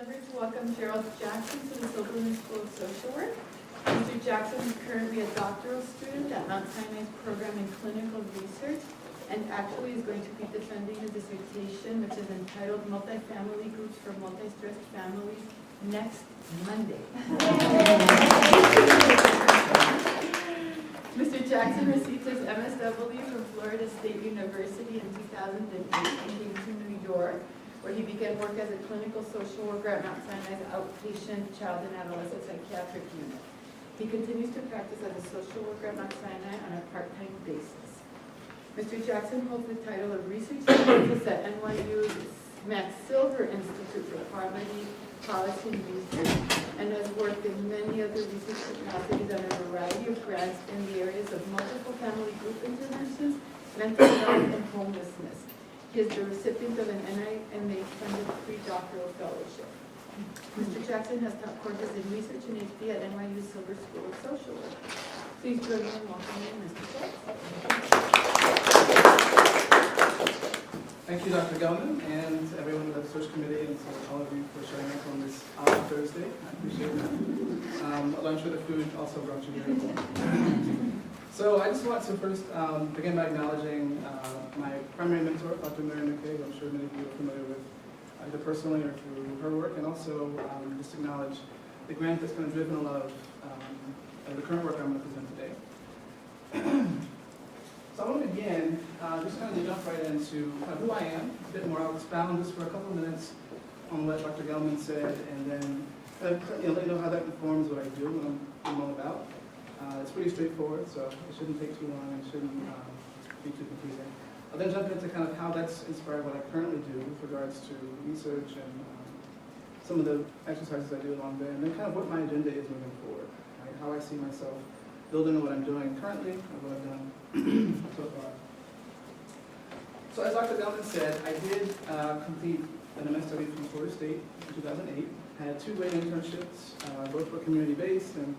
members, welcome Gerald Jackson to the Silverman School of Social Work. Mr. Jackson is currently a doctoral student at Mount Sinai's program in clinical research and actually is going to be defending his dissertation, which is entitled Multifamily Groups for Multi-Stressed Families, next Monday. Mr. Jackson received his MSW from Florida State University in 2008 and came to New York, where he began work as a clinical social worker at Mount Sinai's outpatient child and adolescent psychiatric unit. He continues to practice as a social worker at Mount Sinai on a part-time basis. Mr. Jackson holds the title of Research Scientist at NYU's Max Silver Institute for Poverty, Policy and Research, and has worked in many other research capacities on a variety of grants in the areas of multiple family group interventions, mental health, and homelessness. He is the recipient of an NIMH-funded pre-doctoral fellowship. Mr. Jackson has taught courses in research and HD at NYU Silver School of Social Work. Please join me in welcoming Mr. Jackson. Thank you, Dr. Gelman, and everyone in the search committee, and all of you for showing up on this odd Thursday. I appreciate that. Although I'm sure the food also brought you here. So I just want to first begin by acknowledging my primary mentor, Dr. Mary McCabe. I'm sure many of you are familiar with either personally or through her work, and also just acknowledge the grant that's kind of driven a lot of the current work I'm going to present today. So I want to begin just kind of jump right into kind of who I am, a bit more. I'll expound just for a couple of minutes on what Dr. Gelman said, and then let you know how that informs what I do and what I'm all about. It's pretty straightforward, so it shouldn't take too long and shouldn't be too confusing. I'll then jump into kind of how that's inspired what I currently do with regards to research and some of the exercises I do along there, and then kind of what my agenda is moving forward, right? How I see myself building on what I'm doing currently and what I've done so far. So as Dr. Gelman said, I did complete an MSW from Florida State in 2008. I had 2 great internships, both were community-based, and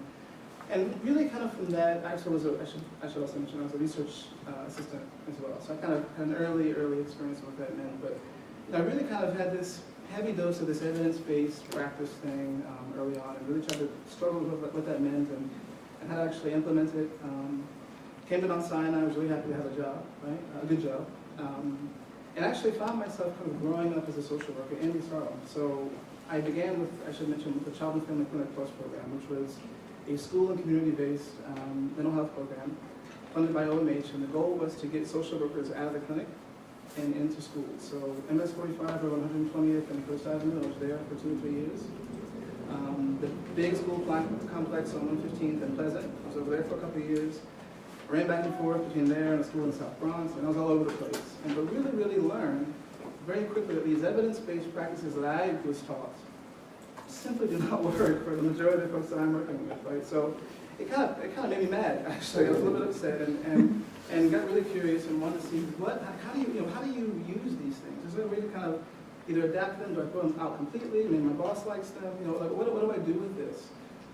really kind of from that, I should also mention, I was a research assistant as well. So I kind of had an early experience with what that meant, but I really kind of had this heavy dose of this evidence-based practice thing early on, and really tried to struggle with what that meant and how to actually implement it. Came to Mount Sinai, I was really happy to have a job, right? A good job. And actually found myself kind of growing up as a social worker in East Harlem. So I began with, I should mention, with the Child and Family Clinic Plus program, which was a school and community-based mental health program funded by OMH, and the goal was to get social workers out of the clinic and into schools. So MS 45 or 120th and First Avenue, I was there for 2 or 3 years. The big school complex on 115th and Pleasant, I was over there for a couple of years. Ran back and forth between there and a school in the South Bronx, and I was all over the place. And but really learned very quickly that these evidence-based practices that I was taught simply do not work for the majority of the folks that I'm working with, right? So it kind of made me mad, actually. I was a little bit upset and got really curious and wanted to see how do you use these things? Is there a way to kind of either adapt them, do I throw them out completely? I mean, my boss likes them, like what do I do with this?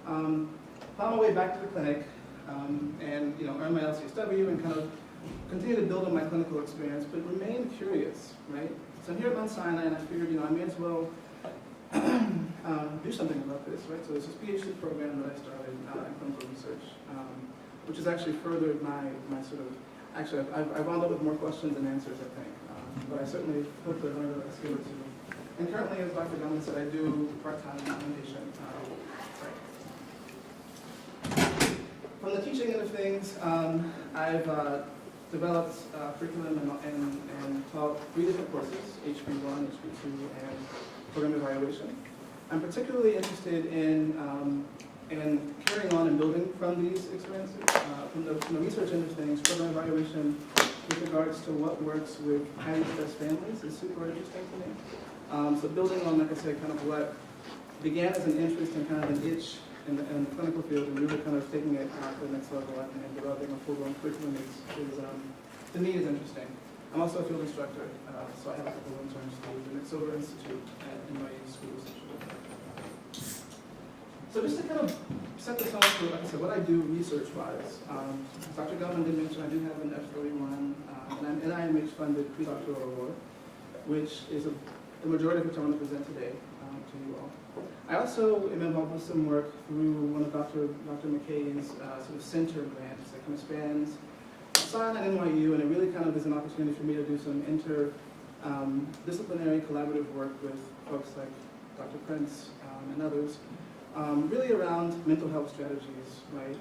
Found my way back to the clinic and earn my LCSW and kind of continue to build on my clinical experience, but remain curious, right? So I'm here at Mount Sinai, and I figured, I may as well do something about this, right? So there's this PhD program that I started in clinical research, which has actually furthered my sort of, actually I've wound up with more questions than answers, I think. But I certainly hope to learn a skill or two. And currently, as Dr. Gelman said, I do part-time implementation. From the teaching end of things, I've developed curriculum and taught 3 different courses, HB1, HB2, and program evaluation. I'm particularly interested in carrying on and building from these experiences. From the research end of things, program evaluation with regards to what works with highly stressed families is super interesting to me. So building on, like I said, kind of what began as an interest and kind of an itch in the clinical field, and really kind of taking it to the next level and developing a full-blown curriculum to me is interesting. I'm also a field instructor, so I have a couple of interns through the Nick Silver Institute at NYU School of Social Work. So just to kind of set this off for, like I said, what I do research-wise, Dr. Gelman did mention I do have an F31, and I'm NIMH-funded pre-doctoral award, which is the majority of which I want to present today to you all. I also am involved with some work through one of Dr. McKay's sort of center grants that kind of spans SILE and NYU, and it really kind of is an opportunity for me to do some interdisciplinary collaborative work with folks like Dr. Prince and others, really around mental health strategies, right,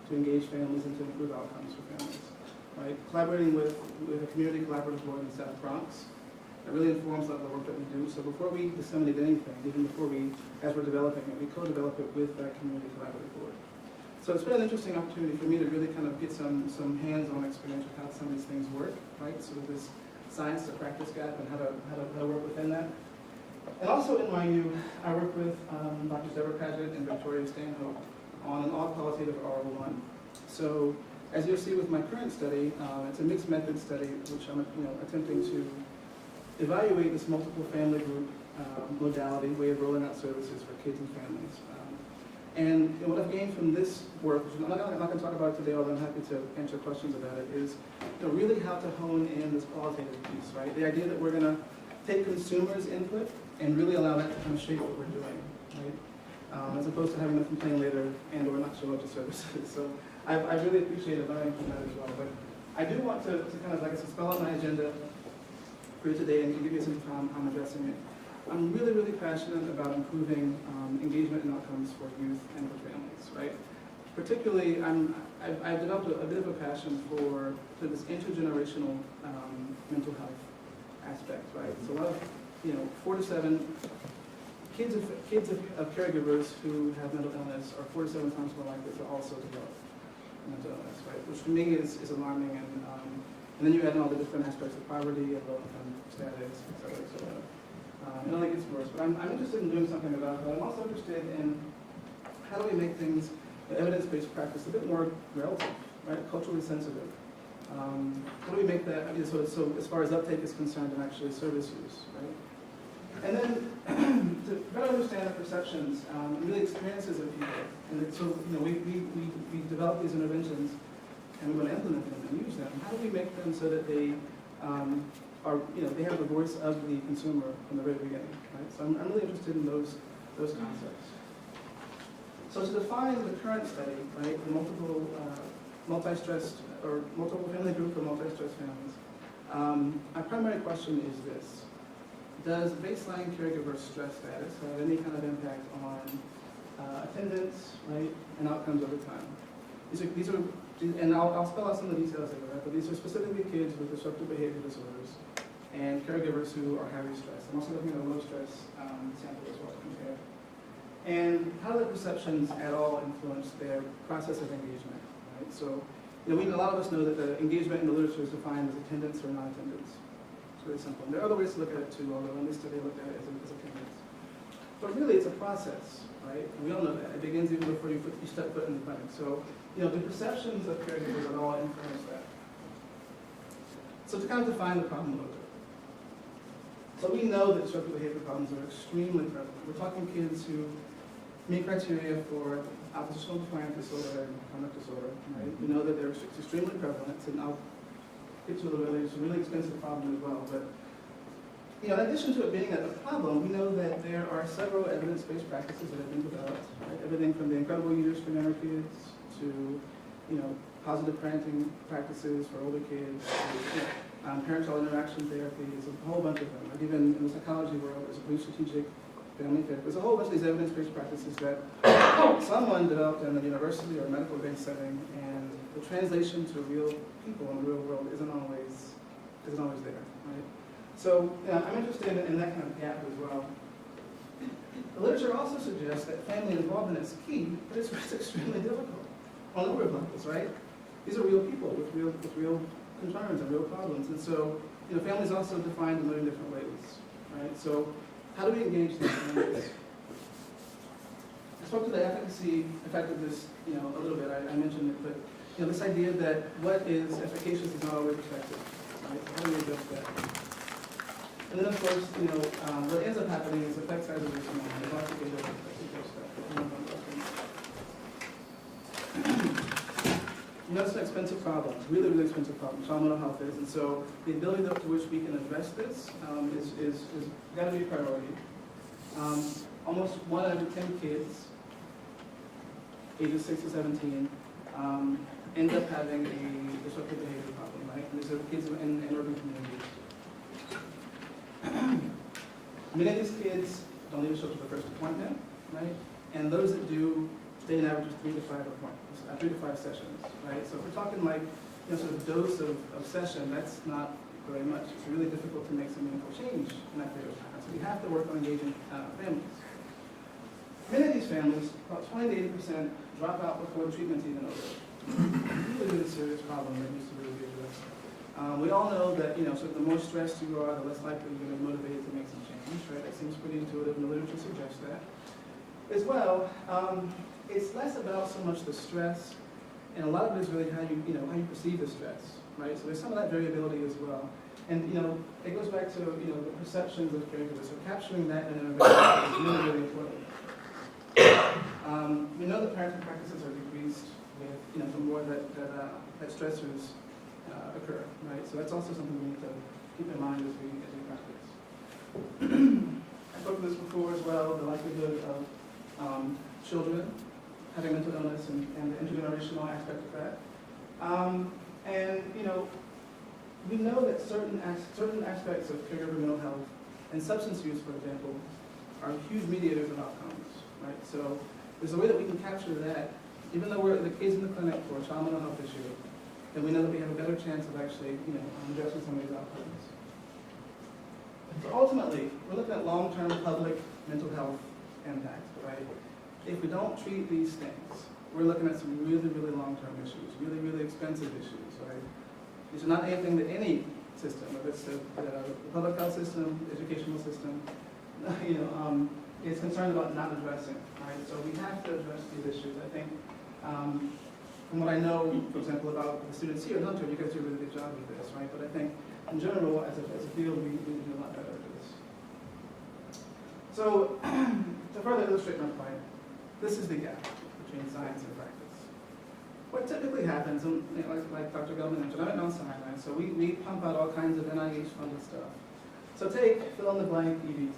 to engage families and to improve outcomes for families, right? Collaborating with a community collaborative board in the South Bronx that really informs a lot of the work that we do. So before we disseminate anything, even before we, as we're developing it, we co-develop it with that community collaborative board. So it's been an interesting opportunity for me to really kind of get some hands-on experience with how some of these things work, right? Sort of this science to practice gap and how to work within that. And also in NYU, I work with Drs. Deborah Paget and Victoria Stanhope on an all-qualitative R01. So as you'll see with my current study, it's a mixed method study, which I'm attempting to evaluate this multiple family group modality, way of rolling out services for kids and families. And what I've gained from this work, which I'm not going to talk about today, although I'm happy to answer questions about it, is really how to hone in this qualitative piece, right? The idea that we're going to take consumers' input and really allow that to kind of shape what we're doing, right? As opposed to having them complain later and or not show up to services. So I really appreciated learning from that as well. But I do want to kind of, like I said, spell out my agenda for you today and give you some time I'm addressing it. I'm really, really passionate about improving engagement and outcomes for youth and for families, right? Particularly, I've developed a bit of a passion for this intergenerational mental health aspect, right? So a lot of, 4 to 7 kids of caregivers who have mental illness are 4 to 7 times more likely to also develop mental illness, right? Which to me is alarming, and then you add in all the different aspects of poverty and low income status, et cetera, et cetera. It only gets worse, but I'm interested in doing something about it. But I'm also interested in how do we make things, evidence-based practice, a bit more relative, right? Culturally sensitive. How do we make that, so as far as uptake is concerned and actually service use, right? And then to better understand the perceptions and really experiences of people. And so, we develop these interventions and we want to implement them and use them. How do we make them so that they they have the voice of the consumer from the very beginning, right? So I'm really interested in those concepts. So to define the current study, right, the multi-stressed or multiple family group for multi-stressed families, my primary question is this: does baseline caregiver stress status have any kind of impact on attendance, right, and outcomes over time? These are, and I'll spell out some of the details later, right? But these are specifically kids with disruptive behavior disorders and caregivers who are highly stressed. I'm also looking at a low stress sample as well to compare. And how do the perceptions at all influence their process of engagement, right? So, a lot of us know that the engagement in the literature is defined as attendance or non-attendance. It's really simple. And there are other ways to look at it too, although in this study I looked at it as attendance. But really it's a process, right? And we all know that. It begins even before you step foot in the clinic. So, the perceptions of caregivers at all influence that. So to kind of define the problem a little bit. So we know that disruptive behavior problems are extremely prevalent. We're talking kids who meet criteria for oppositional defiant disorder and conduct disorder, right? We know that they're extremely prevalent, and I'll get to a little bit later. It's a really expensive problem as well. But in addition to it being a problem, we know that there are several evidence-based practices that have been developed, right? Everything from the Incredible Years for younger kids to, positive parenting practices for older kids, to, parent-child interaction therapy. There's a whole bunch of them. Like even in the psychology world, there's a brief strategic family therapy. There's a whole bunch of these evidence-based practices that someone developed in a university or a medical-based setting, and the translation to real people in the real world isn't always there, right? So I'm interested in that kind of gap as well. The literature also suggests that family involvement is key, but it's extremely difficult on a number of levels, right? These are real people with real concerns and real problems, and so families also defined in a million different ways, right? So how do we engage these families? I spoke to the efficacy, effectiveness, a little bit. I mentioned it, but this idea that what is efficacious is not always effective, right? How do we address that? And then, of course, what ends up happening is effect size is small. There's lots of data that suggests that. You know, it's an expensive problem, really, really expensive problem, child mental health is, and so the ability to which we can address this is got to be a priority. Almost 1 out of 10 kids, ages 6 to 17, end up having a disruptive behavior problem, right? And these are kids in urban communities. Many of these kids don't even show up to the first appointment, right? And those that do stay an average of 3 to 5 appointments, 3 to 5 sessions, right? So if we're talking like, you know, sort of dose of session, that's not very much. It's really difficult to make some meaningful change in that period of time. So we have to work on engaging families. Many of these families, about 20 to 80%, drop out before the treatment's even over. Really, really serious problem that needs to really be addressed. We all know that, you know, so the more stressed you are, the less likely you're going to be motivated to make some change, right? That seems pretty intuitive, and the literature suggests that. As well, it's less about so much the stress, and a lot of it is really how you perceive the stress, right? So there's some of that variability as well. And, you know, it goes back to, you know, the perceptions of caregivers. So capturing that in an intervention is really, really important. We know that parenting practices are decreased with, you know, the more that stressors occur, right? So that's also something we need to keep in mind as we practice. I spoke of this before as well, the likelihood of children having mental illness and the intergenerational aspect of that. And, you know, we know that certain aspects of caregiver mental health and substance use, for example, are huge mediators of outcomes, right? So there's a way that we can capture that, even though we're the kids in the clinic for a child mental health issue, then we know that we have a better chance of actually, you know, addressing some of these outcomes. So ultimately, we're looking at long-term public mental health impact, right? If we don't treat these things, we're looking at some really, really long-term issues, really, really expensive issues, right? These are not anything that any system, whether it's the public health system, the educational system, you know, is concerned about not addressing, right? So we have to address these issues. I think, from what I know, for example, about the students here at Hunter, you guys do a really good job with this, right? But I think, in general, as a field, we need to do a lot better at this. So, to further illustrate my point, this is the gap between science and practice. What typically happens, and you know, like Dr. Gelman mentioned, I'm at Mount Sinai, so we pump out all kinds of NIH-funded stuff. So take fill-in-the-blank EBT,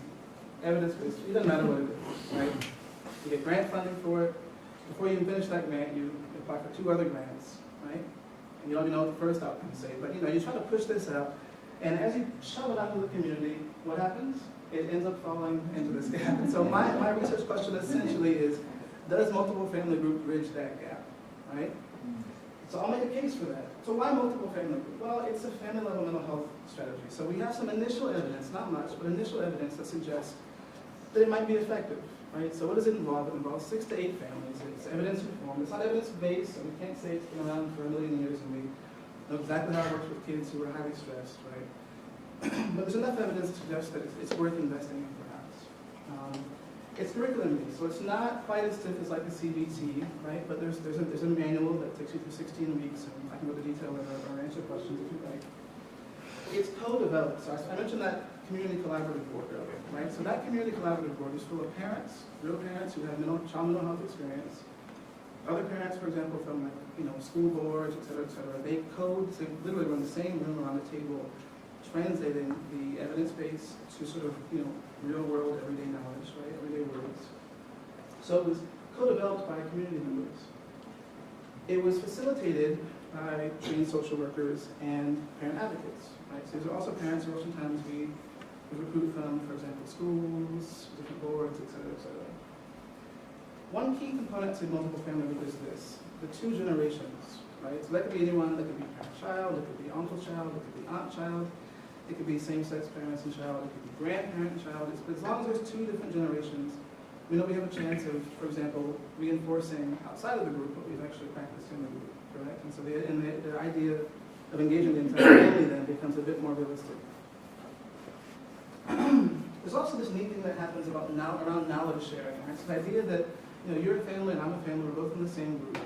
evidence-based. It doesn't matter what it is, right? You get grant funding for it. Before you even finish that grant, you apply for 2 other grants, right? And you don't even know what the first outcome say, but you know, you try to push this out, and as you shove it out into the community, what happens? It ends up falling into this gap. And so my research question essentially is, does multiple family group bridge that gap, right? So I'll make a case for that. So why multiple family group? Well, it's a family level mental health strategy. So we have some initial evidence, not much, but initial evidence that suggests that it might be effective, right? So what does it involve? It involves 6 to 8 families. It's evidence informed. It's not evidence based, so we can't say it's been around for a million years and we know exactly how it works with kids who are highly stressed, right? But there's enough evidence to suggest that it's worth investing in, perhaps. It's curriculum-based, so it's not quite as stiff as like a CBT, right? But there's a manual that takes you through 16 weeks, and I can go into detail or answer questions if you'd like. It's co-developed. So I mentioned that community collaborative board earlier, right? So that community collaborative board is full of parents, real parents who have child mental health experience. Other parents, for example, from like, you know, school boards, et cetera, et cetera. They literally run the same room around the table, translating the evidence base to sort of, you know, real world, everyday knowledge, right? Everyday words. So it was co-developed by community members. It was facilitated by trained social workers and parent advocates, right? So these are also parents who oftentimes we recruit from, for example, schools, different boards, et cetera, et cetera. One key component to multiple family group is this, the 2 generations, right? So that could be anyone, that could be parent-child, it could be uncle-child, it could be aunt-child, it could be same-sex parents and child, it could be grandparent and child. But as long as there's 2 different generations, we know we have a chance of, for example, reinforcing outside of the group what we've actually practiced in the group, correct? And so the idea of engaging the entire family then becomes a bit more realistic. There's also this neat thing that happens around knowledge sharing, right? So the idea that, you know, you're a family and I'm a family, we're both in the same group.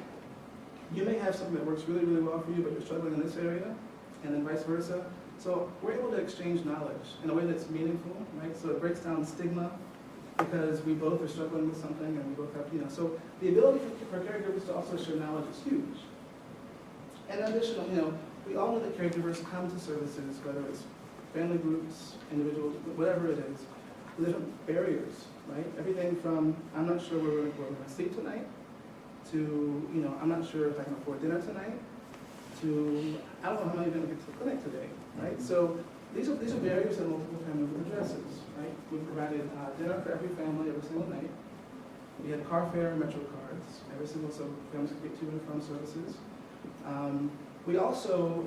You may have something that works really, really well for you, but you're struggling in this area, and then vice versa. So we're able to exchange knowledge in a way that's meaningful, right? So it breaks down stigma because we both are struggling with something and we both have, you know, so the ability for caregivers to also share knowledge is huge. And additional, we all know that caregivers come to services, whether it's family groups, individuals, whatever it is, with different barriers, right? Everything from, I'm not sure where we're going to sleep tonight, to, I'm not sure if I can afford dinner tonight, to, I don't know how I'm even going to get to the clinic today, right? So these are barriers that multiple family group addresses, right? We've provided dinner for every family every single night. We had car fare and Metro cards, every single, so families could get to and from services. We also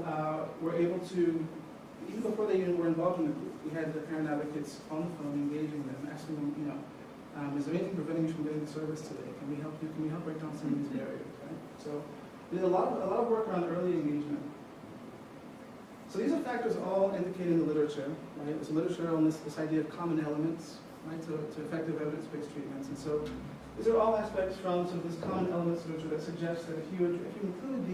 were able to, even before they even were involved in the group, we had the parent advocates on the phone engaging them, asking them, is there anything preventing you from getting the service today? Can we help you? Can we help break down some of these barriers? Right? So we did a lot of work around early engagement. So these are factors all indicated in the literature, right? There's literature on this idea of common elements, right, to effective evidence-based treatments. And so these are all aspects from sort of this common elements literature that suggests that if you include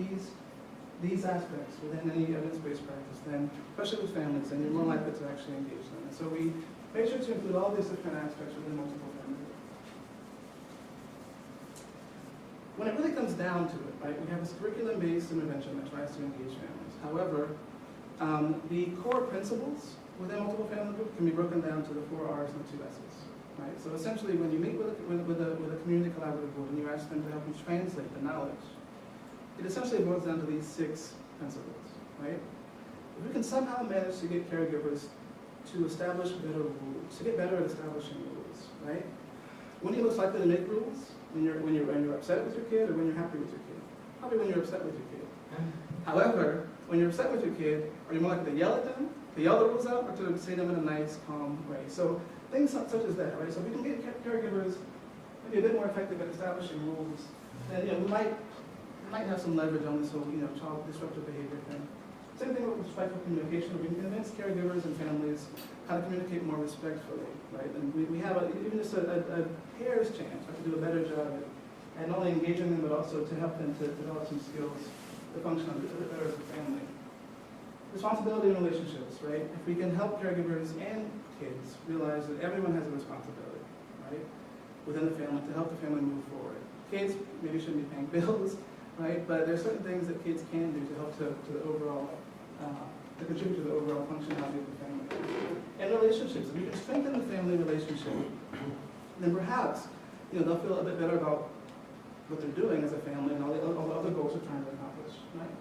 these aspects within any evidence-based practice, then, especially with families, then you're more likely to actually engage them. And so we make sure to include all these different aspects within multiple family groups. When it really comes down to it, right, we have this curriculum-based intervention that tries to engage families. However, the core principles within multiple family group can be broken down to the 4 R's and the 2 S's. Right? So essentially, when you meet with a community collaborative group and you ask them to help you translate the knowledge, it essentially boils down to these 6 principles. Right? If we can somehow manage to get caregivers to establish better rules, to get better at establishing rules, right? When are you most likely to make rules? When you're upset with your kid, or when you're happy with your kid? Probably when you're upset with your kid. However, when you're upset with your kid, are you more likely to yell at them, to yell the rules out, or to say them in a nice, calm way? So things such as that, right? So if we can get caregivers maybe a bit more effective at establishing rules, then we might have some leverage on this whole child disruptive behavior thing. Same thing with respectful communication. We can convince caregivers and families how to communicate more respectfully, right? And we have even just a hair's chance to do a better job at not only engaging them, but also to help them to develop some skills to function a bit better as a family. Responsibility in relationships, right? If we can help caregivers and kids realize that everyone has a responsibility, right, within the family to help the family move forward. Kids maybe shouldn't be paying bills, right? But there are certain things that kids can do to help to the overall, to contribute to the overall functionality of the family. And relationships. If we can strengthen the family relationship, then perhaps they'll feel a bit better about what they're doing as a family and all the other goals they're trying to accomplish, right?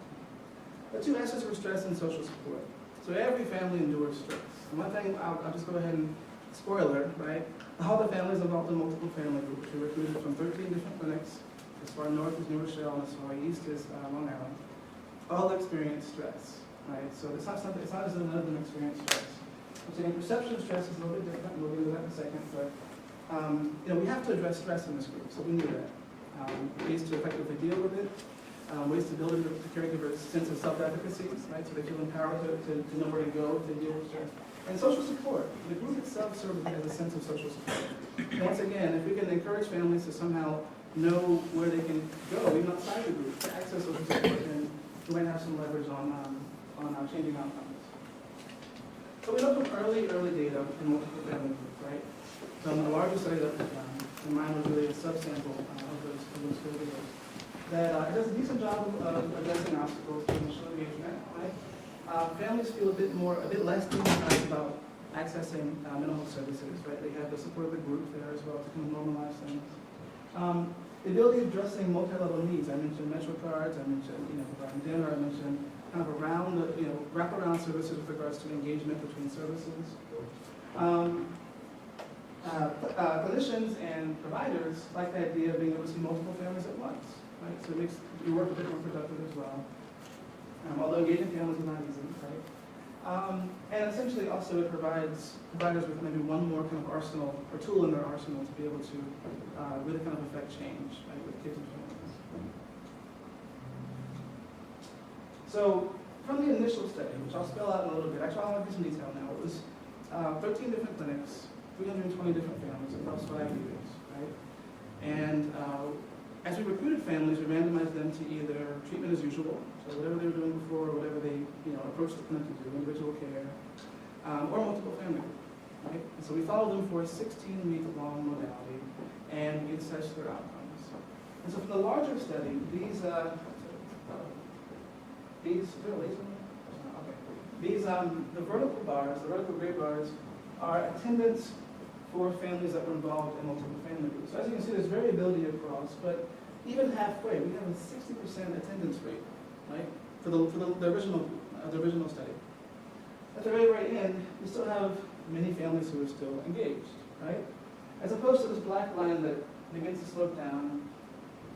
The 2 S's were stress and social support. So every family endures stress. And one thing, I'll just go ahead and spoiler, right? All the families involved in multiple family groups were recruited from 13 different clinics. As far north as New Rochelle and as far east as Long Island. All experience stress, right? So it's not as though none of them experience stress. I'm saying perception of stress is a little bit different. We'll get into that in a second. But we have to address stress in this group, so we knew that. Ways to effectively deal with it. Ways to build into the caregiver's sense of self-efficacy, right? So they feel empowered to know where to go to deal with stress. And social support. The group itself serves as a sense of social support. And once again, if we can encourage families to somehow know where they can go, even outside the group, to access social support, and we might have some leverage on changing outcomes. So we know from early data in multiple family groups, right? So the largest study that was done, and mine was really a subsample of those caregivers, that it does a decent job of addressing obstacles to initial engagement, right? Families feel a bit less stigmatized about accessing mental health services, right? They have the support of the group there as well to kind of normalize things. The ability of addressing multi-level needs. I mentioned Metro cards, I mentioned providing dinner, I mentioned kind of wrap-around services with regards to engagement between services. Clinicians and providers like the idea of being able to see multiple families at once, right? So it makes your work a bit more productive as well. Although engaging families is not easy, right? And essentially also it provides providers with maybe one more kind of arsenal or tool in their arsenal to be able to really kind of affect change, right, with kids and families. So from the initial study, which I'll spell out in a little bit, actually I'll give some detail now. It was 13 different clinics, 320 different families across 5 years, right? And as we recruited families, we randomized them to either treatment as usual, so whatever they were doing before, or whatever they approached the clinic to do, individual care, or multiple family group, right? And so we followed them for a 16-week-long modality, and we assessed their outcomes. And so for the larger study, these these, okay. These, the vertical bars, the vertical gray bars, are attendance for families that were involved in multiple family groups. So as you can see, there's variability across, but even halfway, we have a 60% attendance rate, right? For the original study. At the very right end, we still have many families who are still engaged, right? As opposed to this black line that begins to slope down.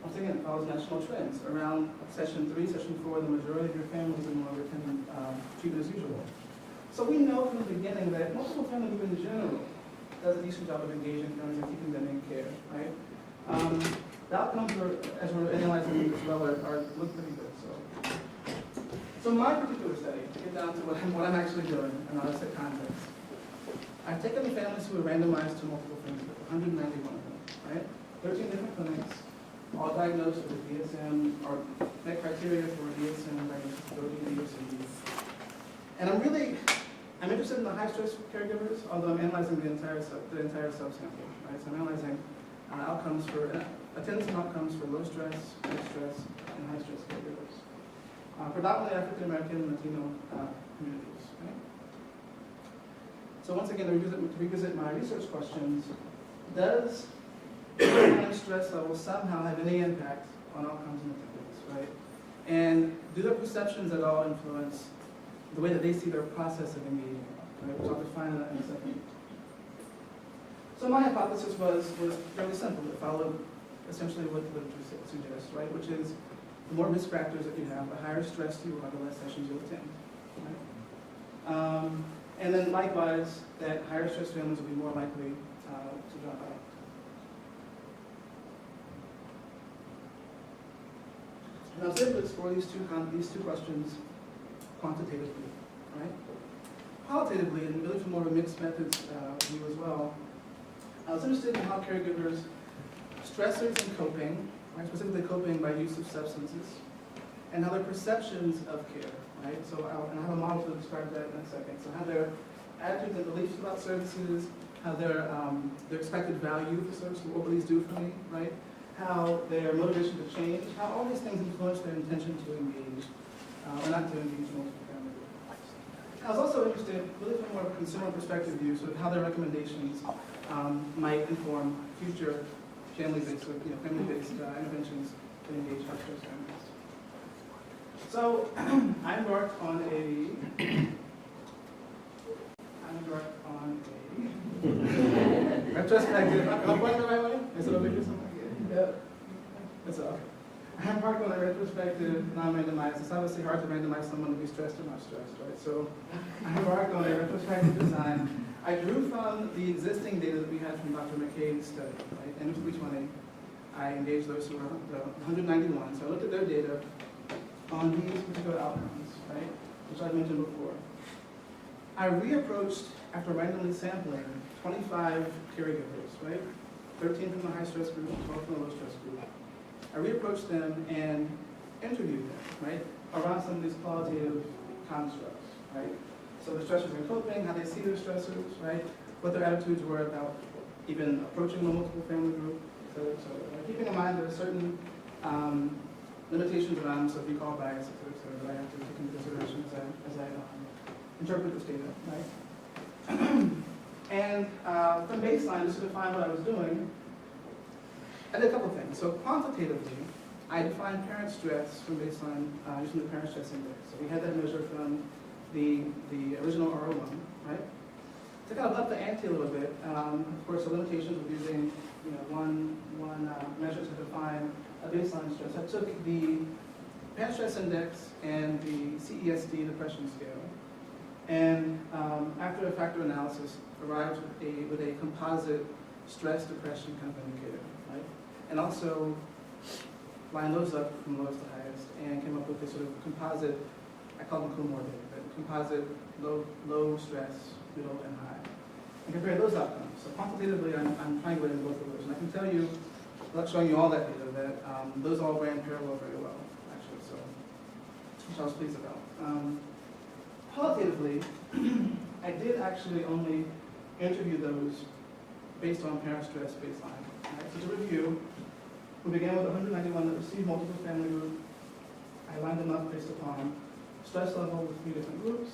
Once again, it follows national trends. Around session 3, session 4, the majority of your families are no longer attending treatment as usual. So we know from the beginning that multiple family group in general does a decent job of engaging families and keeping them in care, right? The outcomes, as we're analyzing as well, look pretty good. So my particular study, to get down to what I'm actually doing, and I'll set context. I've taken the families who were randomized to multiple family groups, 191 of them, right? 13 different clinics, all diagnosed with DSM, or met criteria for DSM, diagnosed or CD. And I'm interested in the high-stress caregivers, although I'm analyzing the entire subsample, right? So I'm analyzing outcomes for, attendance and outcomes for low stress, high stress, and high-stress caregivers. Predominantly African-American and Latino communities, right? So once again, to revisit my research questions, does stress levels somehow have any impact on outcomes and attendance, right? And do their perceptions at all influence the way that they see their process of engaging, right? Which I'll define that in a second. So my hypothesis was fairly simple. It followed essentially what the literature suggests, right? Which is the more risk factors that you have, the higher stress you are, the less sessions you'll attend, right? And then likewise, that higher stress families will be more likely to drop out. And I was able to explore these two questions quantitatively, right? Qualitatively, and really from more of a mixed methods view as well, I was interested in how caregivers, stressors and coping, right, specifically coping by use of substances, and how their perceptions of care, right? So and I have a model to describe that in a second. So how their attitudes and beliefs about services, how their expected value for services, what will these do for me, right? How their motivation to change, how all these things influence their intention to engage, or not to engage in multiple family groups. I was also interested, really from more of a consumer perspective view, sort of how their recommendations might inform future family-based interventions to engage high-stress families. So I embarked on a retrospective. Am I going the right way? Is it over here somewhere? Yeah. That's all. I embarked on a retrospective, non-randomized. It's obviously hard to randomize someone to be stressed or not stressed, right? So I embarked on a retrospective design. I drew from the existing data that we had from Dr. McKay's study, right? End of 2020. I engaged those who were 191. So I looked at their data on these particular outcomes, right? Which I mentioned before. I reapproached, after randomly sampling, 25 caregivers, right? 13 from the high stress group, 12 from the low stress group. I reapproached them and interviewed them, right? Around some of these qualitative constructs, right? So the stressors and coping, how they see their stressors, right? What their attitudes were about even approaching a multiple family group, et cetera, et cetera. Keeping in mind there are certain limitations around, so recall bias, et cetera, that I have to take into consideration as I interpret this data, right? And from baseline, just to define what I was doing, I did a couple things. So quantitatively, I defined parent stress from baseline using the parent stress index. So we had that measure from the original R01, right? To kind of up the ante a little bit, of course, the limitations of using one measure to define a baseline stress. I took the parent stress index and the CESD depression scale, and after a factor analysis, arrived with a composite stress depression kind of indicator, right? And also lined those up from lowest to highest and came up with a sort of composite, I call them comorbid, but composite low stress, middle, and high. And compare those outcomes. So quantitatively, I'm triangulating both of those. And I can tell you, without showing you all that data, that those all ran parallel very well, actually, so, which I was pleased about. Qualitatively, I did actually only interview those based on parent stress baseline. Right? So to review, we began with 191 that received multiple family group. I lined them up based upon stress level with 3 different groups,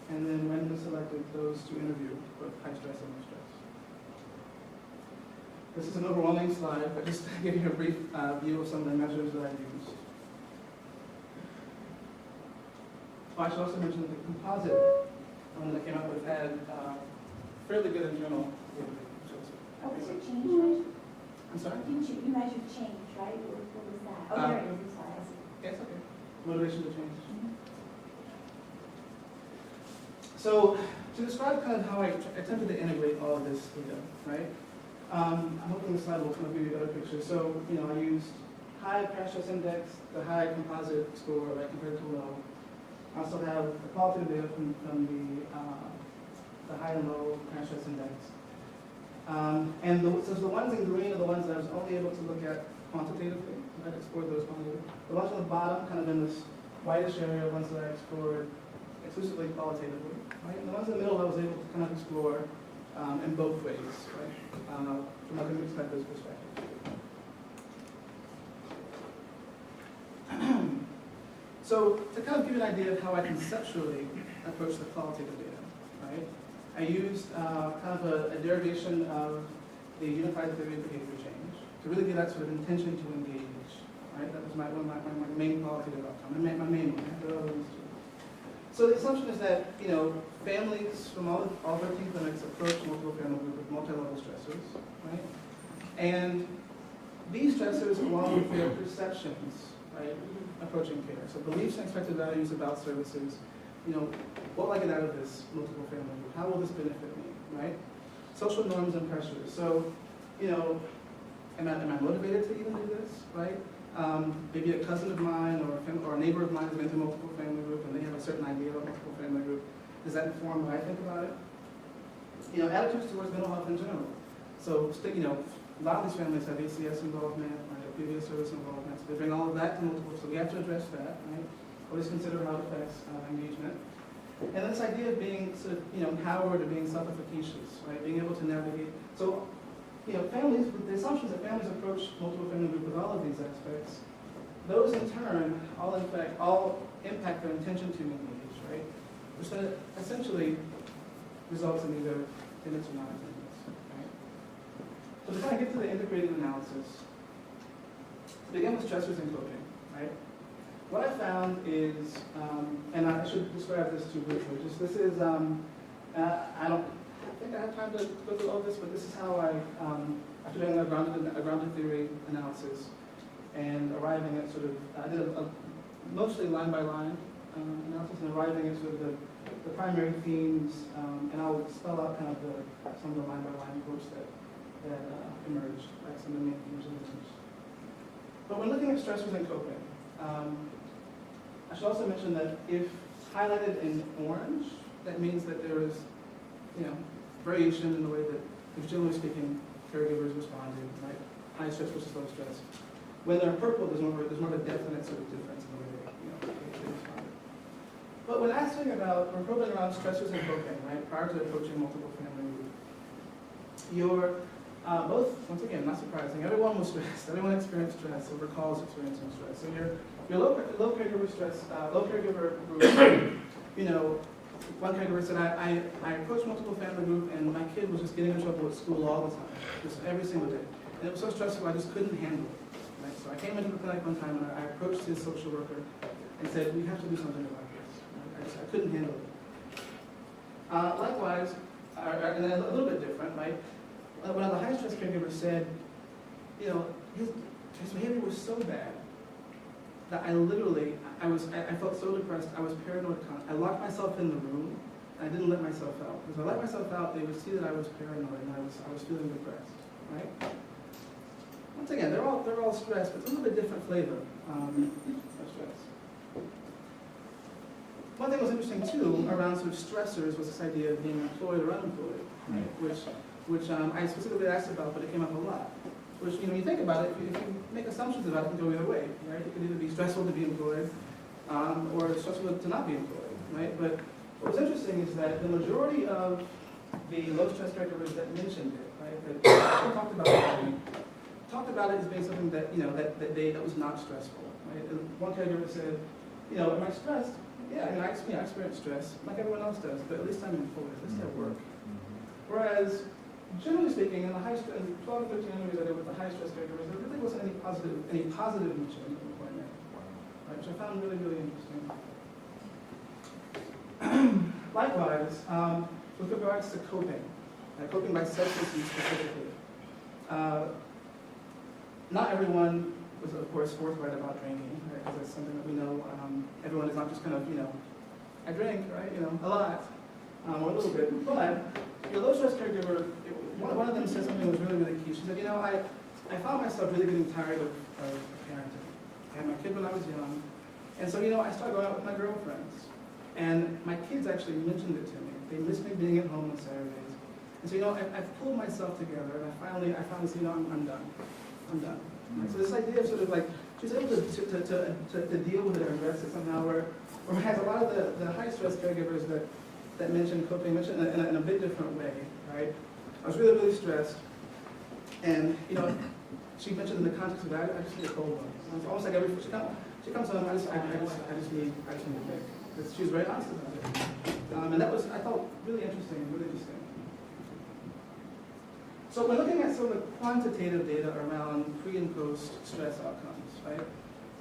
and then randomly selected those to interview for high stress and low stress. This is an overwhelming slide, but just to give you a brief view of some of the measures that I used. I should also mention that the composite one that I came up with had fairly good internal capability. Oh, was it change measure? I'm sorry? Didn't you measured change, right? What was that? Oh, there it is, I'm sorry. I see. Yes, okay. Motivation to change. Mhm. So to describe kind of how I attempted to integrate all of this data, right? I'm hoping the slide will kind of give you a better picture. So, I used high crash stress index, the high composite score, right, compared to low. I also have the qualitative data from the high and low crash stress index. So the ones in green are the ones that I was only able to look at quantitatively. I explored those quantitatively. The ones on the bottom, kind of in this whitish area, are ones that I explored exclusively qualitatively. Right? And the ones in the middle I was able to kind of explore in both ways, right? From like a mixed methods perspective. So to kind of give you an idea of how I conceptually approach the qualitative data, right? I used kind of a derivation of the unified theory of behavior change to really get that sort of intention to engage, right? That was one of my main qualitative outcome, my main one. There are others too. So the assumption is that, families from all 13 clinics approach multiple family group with multi-level stressors, right? And these stressors, along with their perceptions, right, approaching care. So beliefs and expected values about services, what will I get out of this multiple family group? How will this benefit me, right? Social norms and pressures. So, am I motivated to even do this, right? Maybe a cousin of mine or a neighbor of mine has been to multiple family group and they have a certain idea of multiple family group. Does that inform what I think about it? Attitudes towards mental health in general. So, a lot of these families have ACS involvement, right, or previous service involvement. So they bring all of that to multiple, so we have to address that, right? Always consider how it affects engagement. And this idea of being sort of, empowered or being self-efficacious, right? Being able to navigate. So, families, the assumptions that families approach multiple family group with all of these aspects, those in turn all impact their intention to engage, right? Which then essentially results in either attendance or non-attendance, right? So to kind of get to the integrated analysis, to begin with stressors and coping, right? What I found is, and I should describe this too briefly, this is, I don't think I have time to go through all of this, but this is how after doing a grounded theory analysis and arriving at sort of, I did a mostly line by line analysis and arriving at sort of the primary themes, and I'll spell out kind of some of the line by line quotes that emerged, like some of the main themes emerged. But when looking at stressors and coping, I should also mention that if highlighted in orange, that means that there is, variation in the way that, generally speaking, caregivers respond to, right? High stress versus low stress. When they're purple, there's more of a definite sort of difference in the way they respond. But when asking about, when probing around stressors and coping, right, prior to approaching multiple family group, you're both, once again, not surprising, everyone was stressed. Everyone experienced stress or recalls experiencing stress. So your low caregiver stress, low caregiver group, one caregiver said, I approached multiple family group and my kid was just getting in trouble at school all the time, just every single day. And it was so stressful, I just couldn't handle it. Right? So I came into the clinic one time and I approached his social worker and said, we have to do something about this. Right? I couldn't handle it. Likewise, and then a little bit different, right? One of the high stress caregivers said, his behavior was so bad that I felt so depressed, I was paranoid. I locked myself in the room, and I didn't let myself out. Because if I let myself out, they would see that I was paranoid and I was feeling depressed, right? Once again, they're all stressed, but it's a little bit different flavor of stress. One thing that was interesting too around sort of stressors was this idea of being employed or unemployed, right? Which I specifically asked about, but it came up a lot. Which, when you think about it, if you make assumptions about it, it can go either way, right? It could either be stressful to be employed, or stressful to not be employed, right? But what was interesting is that the majority of the low-stress caregivers that mentioned it, right, that talked about it as being something that, that was not stressful, right? And one caregiver said, am I stressed? yeah, I mean, I experience stress like everyone else does, but at least I'm employed, at least I work. Whereas, generally speaking, in the 12 to 13 years I did with the high stress caregivers, there really wasn't any positive change in employment, right, which I found really, really interesting. Likewise, with regards to coping by substance use specifically, not everyone was, of course, forthright about drinking, right? Because that's something that we know. Everyone is not just kind of, I drink, right? A lot, or a little bit. But your low stress caregiver, one of them said something that was really, really key. She said, I found myself really getting tired of parenting. I had my kid when I was young, and so I started going out with my girlfriends, and my kids actually mentioned it to me. They miss me being at home on Saturdays, and so I've pulled myself together, and I finally said, I'm done. Right? So this idea of sort of like, she's able to deal with it or address it somehow, or has a lot of the high stress caregivers that mention coping, mention in a bit different way, right? I was really, really stressed, and she mentioned in the context of that, I just need a cold one. So it's almost like she comes home, I just need a break. She was very honest about it, and that was, I thought, really interesting, really interesting. So we're looking at some of the quantitative data around pre and post stress outcomes, right?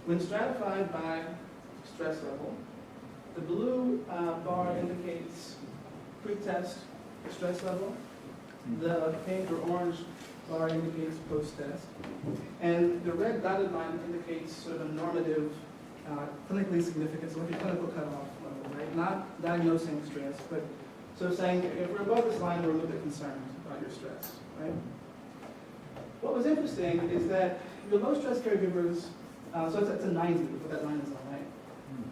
When stratified by stress level, the blue bar indicates pre-test stress level, the pink or orange bar indicates post-test, and the red dotted line indicates sort of a normative, clinically significant, so like a clinical cutoff level, right? Not diagnosing stress, but so saying if we're above this line, we're a little bit concerned about your stress. Right? What was interesting is that your low stress caregivers, so it's a 90, what that line is on, right?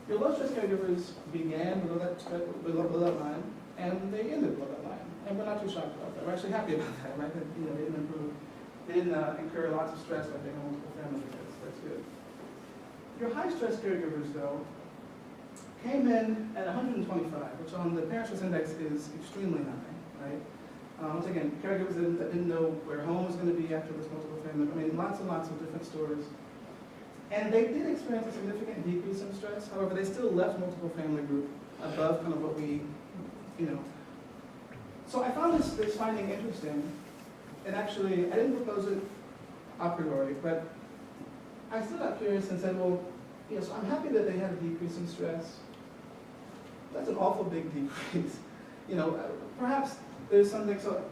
Your low stress caregivers began below that line, and they ended below that line. And we're not too shocked about that. We're actually happy about that, right? That, they didn't improve. They didn't incur lots of stress by being a multiple family. That's good. Your high stress caregivers, though, came in at 125, which on the parent stress index is extremely high, right? Once again, caregivers that didn't know where home was going to be after this multiple family. I mean, lots and lots of different stories. And they did experience a significant decrease in stress. However, they still left multiple family group above kind of what we, So I found this finding interesting. And actually, I didn't propose it a priori, but I still got curious and said, well, so I'm happy that they had a decrease in stress. That's an awful big decrease. Perhaps there's something, so,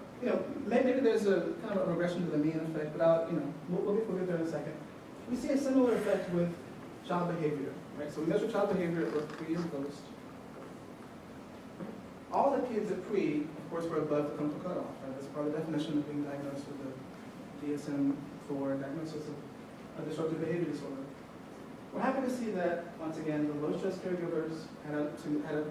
maybe there's a kind of a regression to the mean effect, but we'll get there in a second. We see a similar effect with child behavior, right? So we measure child behavior at both pre and post. All the kids at pre, of course, were above the clinical cutoff, right? That's part of the definition of being diagnosed with the DSM-IV diagnosis of disruptive behavior disorder. We're happy to see that, once again, the low stress caregivers had a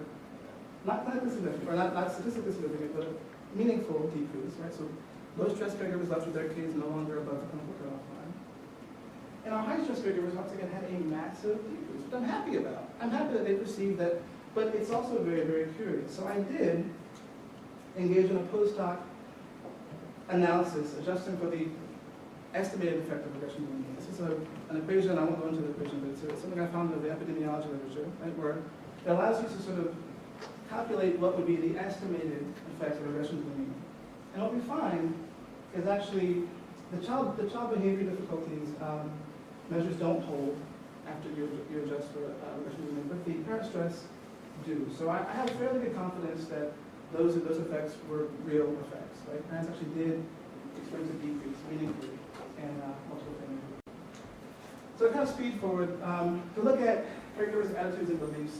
not clinically significant, or not statistically significant, but a meaningful decrease, right? So low stress caregivers left with their kids no longer above the clinical cutoff line. And our high stress caregivers, once again, had a massive decrease, which I'm happy about. I'm happy that they perceive that, but it's also very, very curious. So I did engage in a post-hoc analysis, adjusting for the estimated effect of regression to the mean. This is an equation, I won't go into the equation, but it's something I found in the epidemiology literature, right, where it allows you to sort of calculate what would be the estimated effect of regression to the mean. And what we find is actually the child behavior difficulties measures don't hold after you adjust for regression to the mean, but the parent stress do. So I have fairly good confidence that those effects were real effects, right? Parents actually did experience a decrease meaningfully in multiple family groups. So to kind of speed forward, to look at caregivers' attitudes and beliefs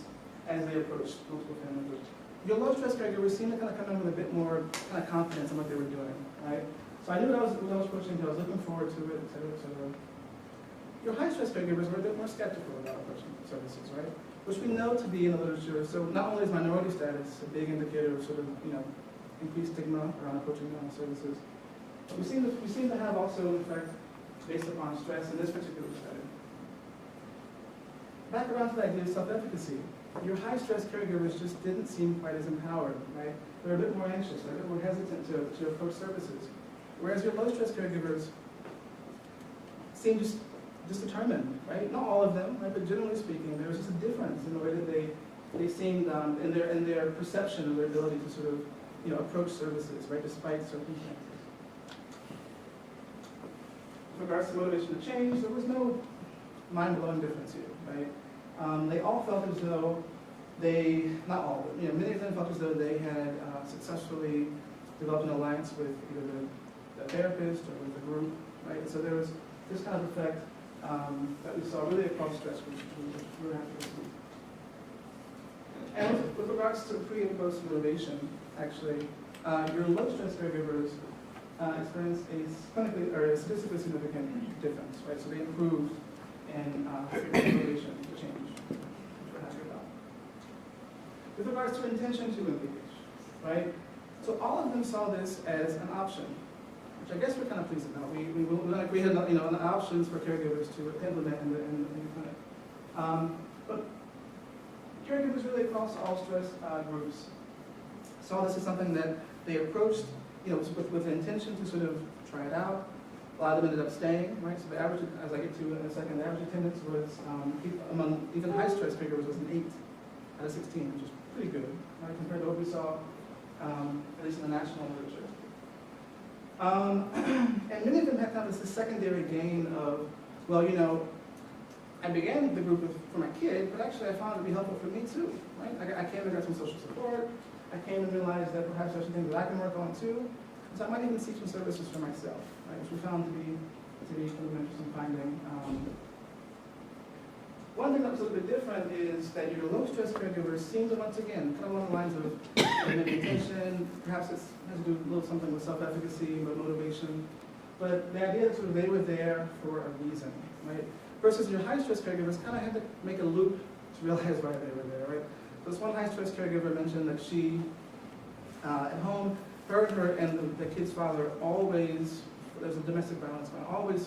as they approach multiple family groups. Your low stress caregivers seem to kind of come in with a bit more kind of confidence in what they were doing, right? So I knew what I was approaching, I was looking forward to it, et cetera, et cetera. Your high stress caregivers were a bit more skeptical about approaching services, right? Which we know to be in the literature. So not only is minority status a big indicator of sort of, increased stigma around approaching services, but we seem to have also, in fact, based upon stress in this particular study. Back around to the idea of self-efficacy. Your high-stress caregivers just didn't seem quite as empowered, right? They're a bit more anxious, they're a bit more hesitant to approach services. Whereas your low-stress caregivers seem just determined, right? Not all of them, right? But generally speaking, there was just a difference in the way that they they seemed, in their perception of their ability to sort of, approach services, right, despite circumstances. With regards to motivation to change, there was no mind-blowing difference here, right? They all felt as though not all, but many of them felt as though they had successfully developed an alliance with either the therapist or with the group, right? And so there was this kind of effect that we saw really across stress groups, which we were happy to see. And with regards to pre and post motivation, actually, your low stress caregivers experienced a clinically or a statistically significant difference, right? So they improved in motivation to change, which we're happy about. With regards to intention to engage, right? So all of them saw this as an option, which I guess we're kind of pleased about. We had on the options for caregivers to implement in the clinic. But caregivers really across all stress groups saw this as something that they approached, with the intention to sort of try it out. A lot of them ended up staying, right? So the average, as I get to in a second, the average attendance was, among even high stress caregivers, was an 8 out of 16, which is pretty good, right, compared to what we saw, at least in the national literature. And many of them had kind of this secondary gain of, well, I began the group for my kid, but actually I found it to be helpful for me too, right? I came and got some social support. I came and realized that perhaps there's some things that I can work on too. So I might even seek some services for myself, right? Which we found to be kind of an interesting finding. One thing that was a little bit different is that your low stress caregivers seem to, once again, kind of along the lines of meditation, perhaps it has to do a little something with self-efficacy, but motivation. But the idea that sort of they were there for a reason, right? Versus your high stress caregivers kind of had to make a loop to realize why they were there, right? So this one high stress caregiver mentioned that she, at home, her and the kid's father always, there's a domestic violence going on, always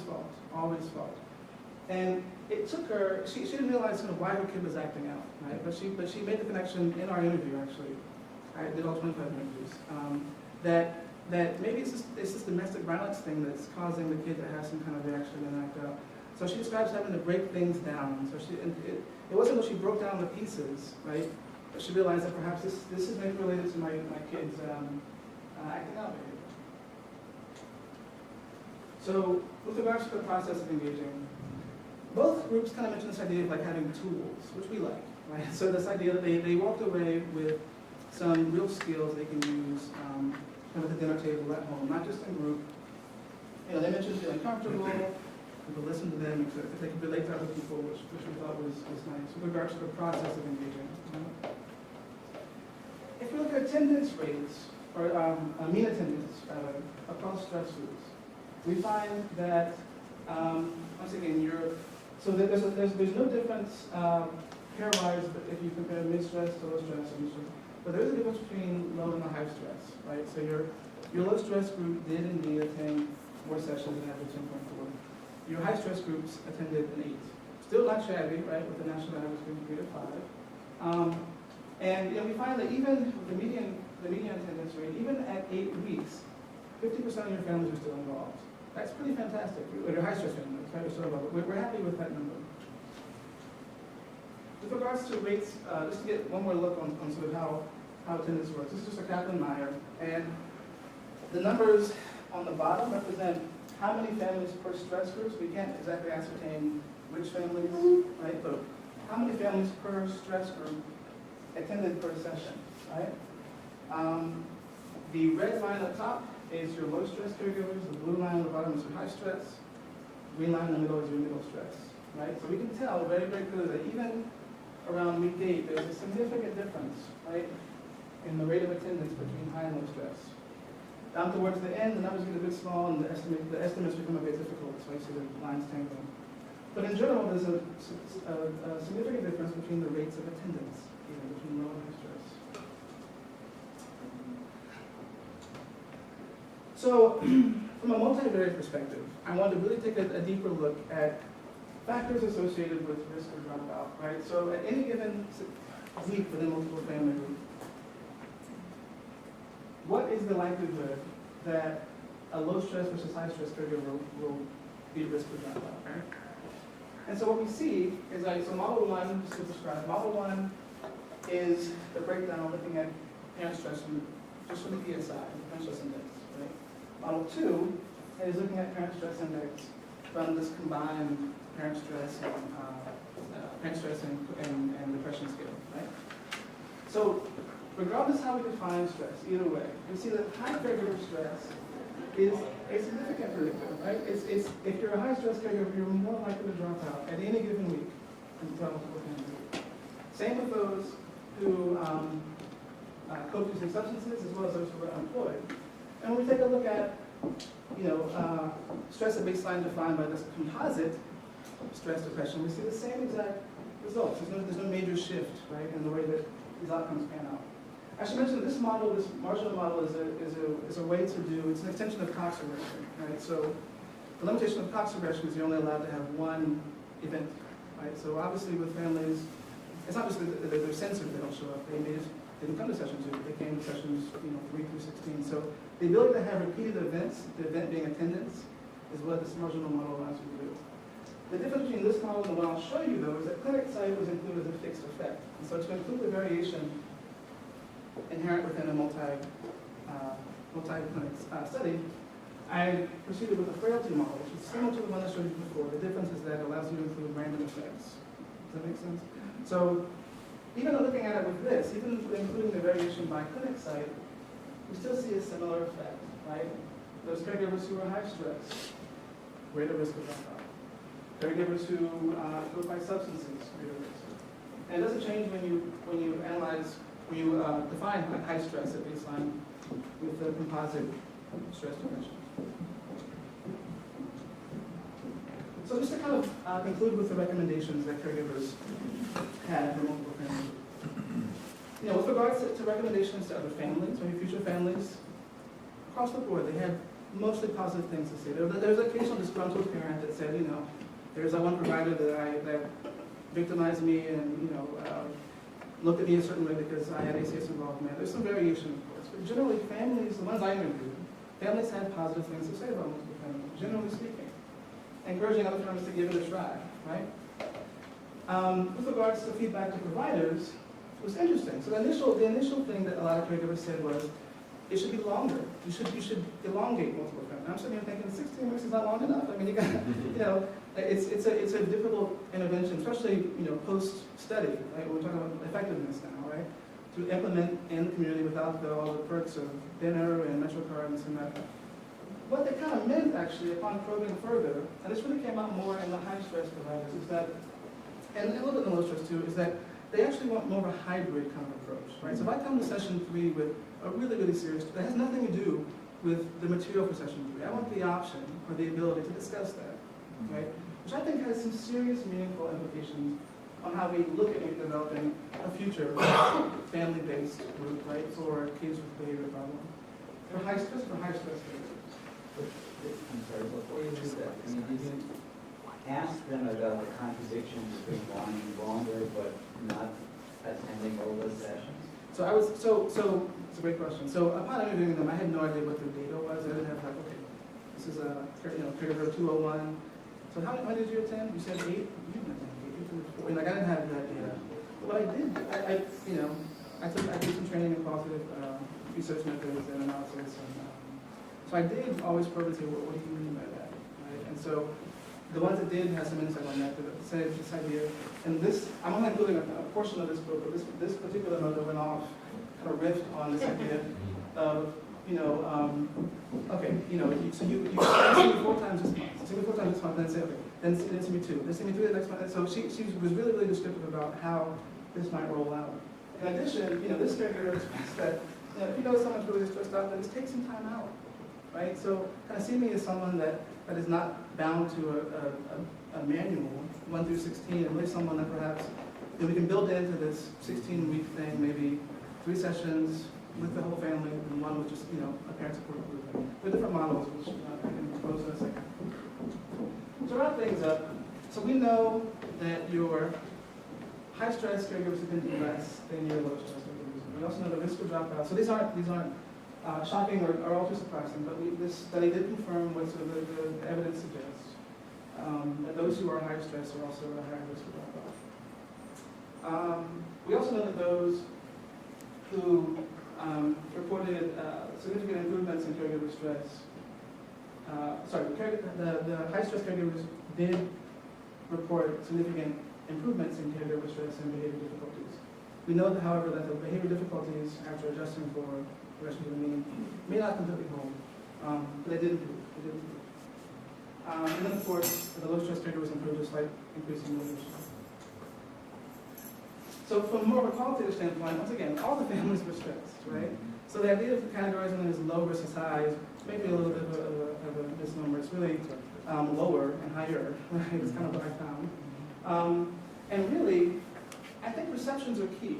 fought. And it took her, she didn't realize kind of why her kid was acting out, right? But she made the connection in our interview, actually. I did all 25 interviews. That maybe it's this domestic violence thing that's causing the kid to have some kind of reaction and act out. So she describes having to break things down. So it wasn't that she broke down the pieces, right? But she realized that perhaps this is maybe related to my kid's acting out behavior. So with regards to the process of engaging, both groups kind of mentioned this idea of like having tools, which we like, right? So this idea that they walked away with some real skills they can use kind of at the dinner table at home, not just in group. They mentioned feeling comfortable, people listen to them, if they could relate to other people, which we thought was nice with regards to the process of engaging. If we look at attendance rates, or mean attendance across stress groups, we find that, once again, so there's no difference pairwise if you compare mid-stress to low stress. But there's a difference between low and high stress, right? So your low stress group did indeed attend more sessions than average 10.4. Your high stress groups attended an 8. Still not shabby, right, with the national average being 3 to 5. And we find that even the median attendance rate, even at 8 weeks, 50% of your families are still involved. That's pretty fantastic. With your high stress families, right? We're happy with that number. With regards to rates, just to get one more look on sort of how attendance works. This is just a Kaplan-Meier, and the numbers on the bottom represent how many families per stress group. So we can't exactly ascertain which families, right? But how many families per stress group attended per session, right? The red line up top is your low stress caregivers. The blue line on the bottom is your high stress. Green line in the middle is your middle stress, right? So we can tell very, very clearly that even around week 8, there's a significant difference, right, in the rate of attendance between high and low stress. Down towards the end, the numbers get a bit small, and the estimates become a bit difficult, so you see the lines tangling. But in general, there's a significant difference between the rates of attendance, between low and high stress. So, from a multivariate perspective, I wanted to really take a deeper look at factors associated with risk of dropout, right? So at any given week within multiple family group, what is the likelihood that a low stress versus high stress caregiver will be at risk of dropout, right? And so what we see is so model 1, just to describe, model 1 is the breakdown looking at parent stress from, just from the PSI, the parent stress index, right? Model 2 is looking at parent stress index from this combined parent stress and depression scale, right? So regardless how we define stress, either way, we see that high caregiver stress is a significant predictor, right? If you're a high stress caregiver, you're more likely to drop out at any given week than multiple families. Same with those who cope using substances as well as those who are unemployed. And when we take a look at, stress at baseline defined by this composite stress depression, we see the same exact results. There's no major shift, right, in the way that these outcomes pan out. I should mention that this model, this marginal model, is a way to do, it's an extension of Cox regression, right? So the limitation of Cox regression is you're only allowed to have one event, right? So obviously with families, it's not just that they're censored, they don't show up. They just didn't come to session 2, they came to sessions 3 through 16. So the ability to have repeated events, the event being attendance, is what this marginal model allows you to do. The difference between this model and the one I'll show you, though, is that clinic site was included as a fixed effect. And so to include the variation inherent within a multi-clinic study, I proceeded with a frailty model, which is similar to the one I showed you before. The difference is that it allows you to include random effects. Does that make sense? So even looking at it with this, even including the variation by clinic site, we still see a similar effect, right? Those caregivers who are high stress, greater risk of dropout. Caregivers who go by substances, greater risk. And it doesn't change when you analyze, when you define high stress at baseline with the composite stress dimension. So just to kind of conclude with the recommendations that caregivers had for multiple families. With regards to recommendations to other families, maybe future families, across the board, they had mostly positive things to say. There was an occasional disgruntled parent that said, there's that one provider that victimized me and, looked at me a certain way because I had ACS involvement. There's some variation, of course. But generally, families, the ones I interviewed, families had positive things to say about multiple families, generally speaking. Encouraging other families to give it a try, right? With regards to feedback to providers, it was interesting. So the initial thing that a lot of caregivers said was, it should be longer. You should elongate multiple families. I'm sitting here thinking 16 weeks is not long enough. I mean, you got, it's a difficult intervention, especially post-study, right? We're talking about effectiveness now, right? To implement in the community without all the perks of dinner and MetroCard and this and that. What they kind of meant, actually, upon probing further, and this really came out more in the high-stress providers, is that, and a little bit in the low-stress too, is that they actually want more of a hybrid kind of approach, right? So if I come to session 3 with a really, really serious, that has nothing to do with the material for session 3. I want the option or the ability to discuss that, right? Which I think has some serious, meaningful implications on how we look at maybe developing a future family-based group, right, for kids with behavior problems. For high stress behaviors. I'm sorry, before you do that, did you ask them about the contradiction between wanting longer but not attending all those sessions? So it's a great question. So upon interviewing them, I had no idea what their data was. I didn't have this is a caregiver 201. So how many did you attend? You said 8? You didn't attend 8, 4. I didn't have that data. But what I did, I did some training in qualitative research methods and analysis. And, so I did always probe and say, what do you mean by that? Right? And so the ones that did have some insight on that, that said this idea, and this, I'm only including a portion of this book, but this particular note that went off kind of riffed on this idea of, so you see me 4 times this month, see me 4 times this month, then say, okay, then see me 2, then see me 3 the next month. And so she was really, really descriptive about how this might roll out. In addition, this caregiver expressed that, if you know someone's really stressed out, then just take some time out, right? So kind of see me as someone that is not bound to a manual, 1 through 16, and really someone that perhaps we can build into this 16-week thing, maybe 3 sessions with the whole family, and 1 with just, a parent support group. There are different models, which I can propose in a second. To wrap things up, so we know that your high-stress caregivers tend to do less than your low-stress caregivers. We also know the risk of dropout. So these aren't shocking or all too surprising, but this study did confirm what sort of the evidence suggests, that those who are higher stress are also at a higher risk of dropout. We also know that those who reported significant improvements in caregiver stress, the high-stress caregivers did report significant improvements in caregiver stress and behavior difficulties. We know, that, however, that the behavior difficulties, after adjusting for regression to the mean, may not completely hold, but they did improve. And then, of course, the low-stress caregivers improved a slight increase in motivation. So from more of a qualitative standpoint, once again, all the families were stressed, right? So the idea of categorizing them as low versus high is maybe a little bit of a misnomer. It's really lower and higher, right? It's kind of what I found. And really, I think perceptions are key,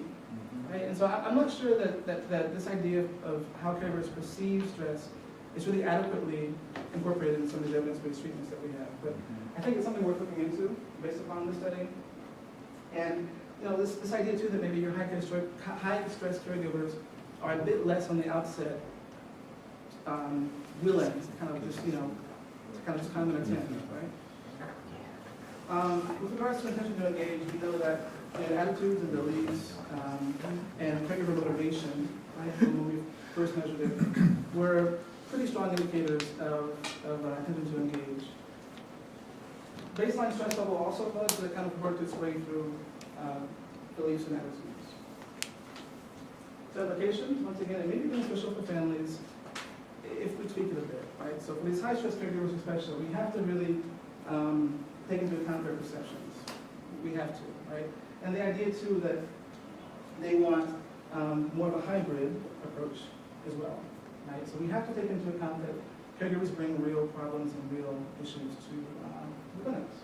right? And so I'm not sure that this idea of how caregivers perceive stress is really adequately incorporated in some of the evidence-based treatments that we have. But I think it's something worth looking into based upon this study. And this idea too that maybe your high-stress caregivers are a bit less on the outset willing to kind of just, just kind of an attempt, right? With regards to intention to engage, we know that attitudes and beliefs and caregiver motivation, right, when we first measured it, were pretty strong indicators of intention to engage. Baseline stress level also was, but it kind of worked its way through beliefs and attitudes. So applications, once again, it may be beneficial for families if we tweak it a bit, right? So for these high-stress caregivers especially, we have to really take into account their perceptions. We have to, right? And the idea too that they want more of a hybrid approach as well, right? So we have to take into account that caregivers bring real problems and real issues to the clinics.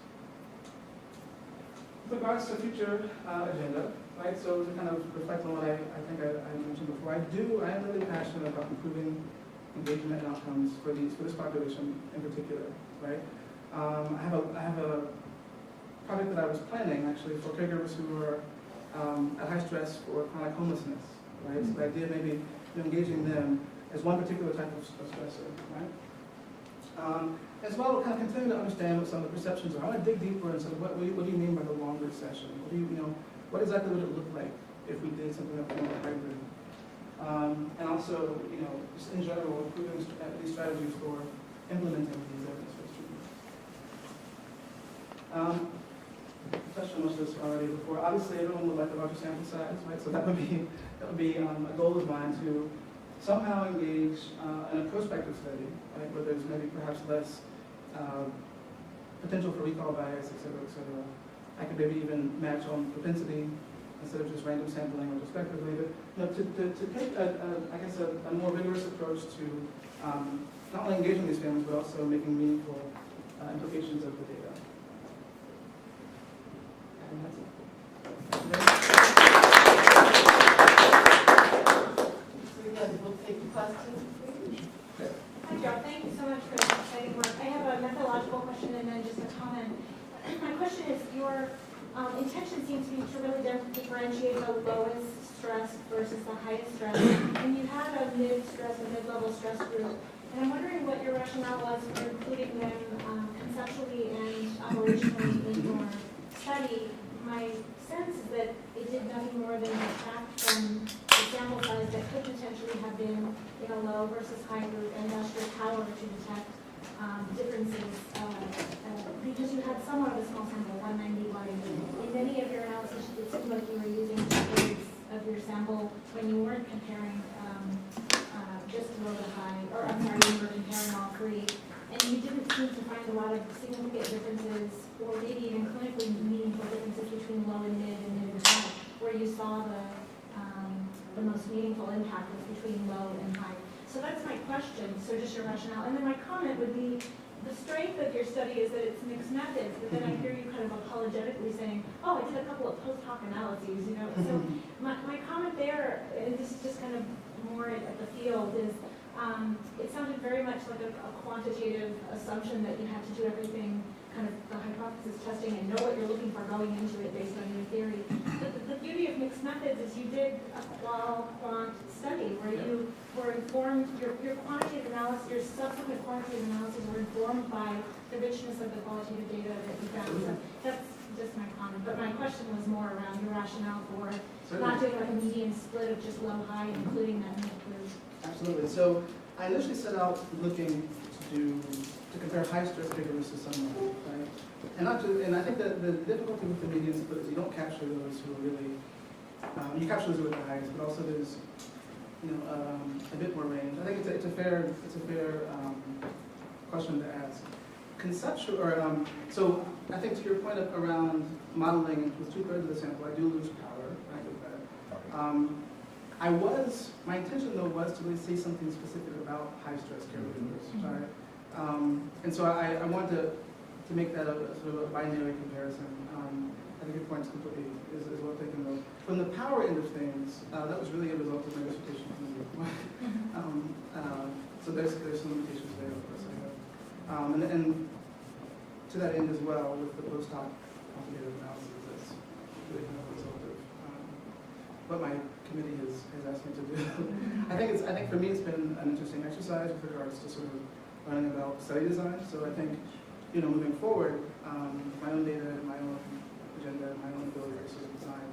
With regards to future agenda, right? So to kind of reflect on what I think I mentioned before, I am really passionate about improving engagement and outcomes for this population in particular, right? I have a project that I was planning actually for caregivers who are at high stress for chronic homelessness, right? So the idea maybe engaging them as one particular type of stressor, right? As well, kind of continuing to understand what some of the perceptions are. I want to dig deeper into what do you mean by the longer session? What exactly would it look like if we did something that more hybrid? And also, just in general, improving these strategies for implementing these evidence-based treatments. I touched on most of this already before. Obviously, everyone would like a larger sample size, right? So that would be a goal of mine to somehow engage in a prospective study, right, where there's maybe perhaps less potential for recall bias, et cetera, et cetera. I could maybe even match on propensity instead of just random sampling retrospectively, but to take a more rigorous approach to not only engaging these families but also making meaningful implications of the data. And that's it. We'll take the questions, please. Hi, Joe. Thank you so much for this exciting work. I have a methodological question and then just a comment. My question is, your intention seems to be to really differentiate the lowest stress versus the highest stress. And you had a mid-stress, a mid-level stress group. And I'm wondering what your rationale was for including them conceptually and operationally in your study. My sense is that it did nothing more than detract from the sample size that could potentially have been in a low versus high group, and thus your power to detect differences because you had somewhat of a small sample, 190 body weight. In many of your analysis, it seemed like you were using two-thirds of your sample when you weren't comparing just low to high, or I'm sorry, you were comparing all three. And you didn't seem to find a lot of significant differences, or maybe even clinically meaningful differences between low and mid to high, where you saw the most meaningful impact was between low and high. So that's my question, so just your rationale. And then my comment would be, the strength of your study is that it's mixed methods, but then I hear you kind of apologetically saying, oh, I did a couple of post-hoc analyses, So my comment there, and this is just kind of more at the field, is it sounded very much like a quantitative assumption that you had to do everything, kind of the hypothesis testing, and know what you're looking for going into it based on your theory. But the beauty of mixed methods is you did a qual-quant study where you were informed, your quantitative analysis, your subsequent quantitative analysis were informed by the richness of the qualitative data that you found. So that's just my comment, but my question was more around your rationale for not Certainly. doing like a median split of just low, high, and including that middle group. Absolutely. So I initially set out looking to compare high-stress caregivers to someone, right? And I think that the difficulty with the median split is you don't capture those who are really, you capture those who are the highest, but also there's, a bit more range. I think it's a fair question to ask. Conceptual, so I think to your point around modeling with 2/3 of the sample, I do lose power. I get that. My intention though was to really say something specific about high-stress caregivers, right? And so I wanted to make that a sort of a binary comparison. I think your point is well taken though. From the power end of things, that was really a result of my dissertation. So there's some limitations there, of course. And to that end as well, with the post-hoc quantitative analysis, that's really kind of a result of what my committee has asked me to do. I think for me it's been an interesting exercise with regards to sort of learning about study design. So I think, moving forward, my own data and my own agenda and my own ability to sort of design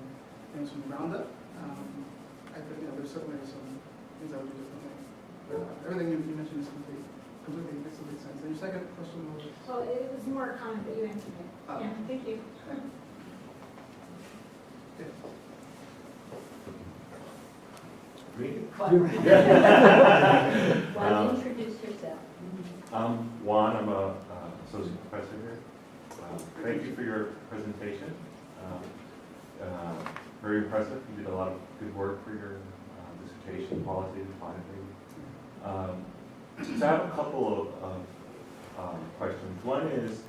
things from the ground up, I think there's certainly some things I would do differently. But everything you mentioned is completely makes sense. And your second question was? Well, it was more a comment, but you answered it. Yeah, thank you. Okay. Juan, introduce yourself. I'm Juan, I'm a associate professor here. Thank you for your presentation. Very impressive. You did a lot of good work for your dissertation, qualitative, quantitative. So I have a couple of questions. One is,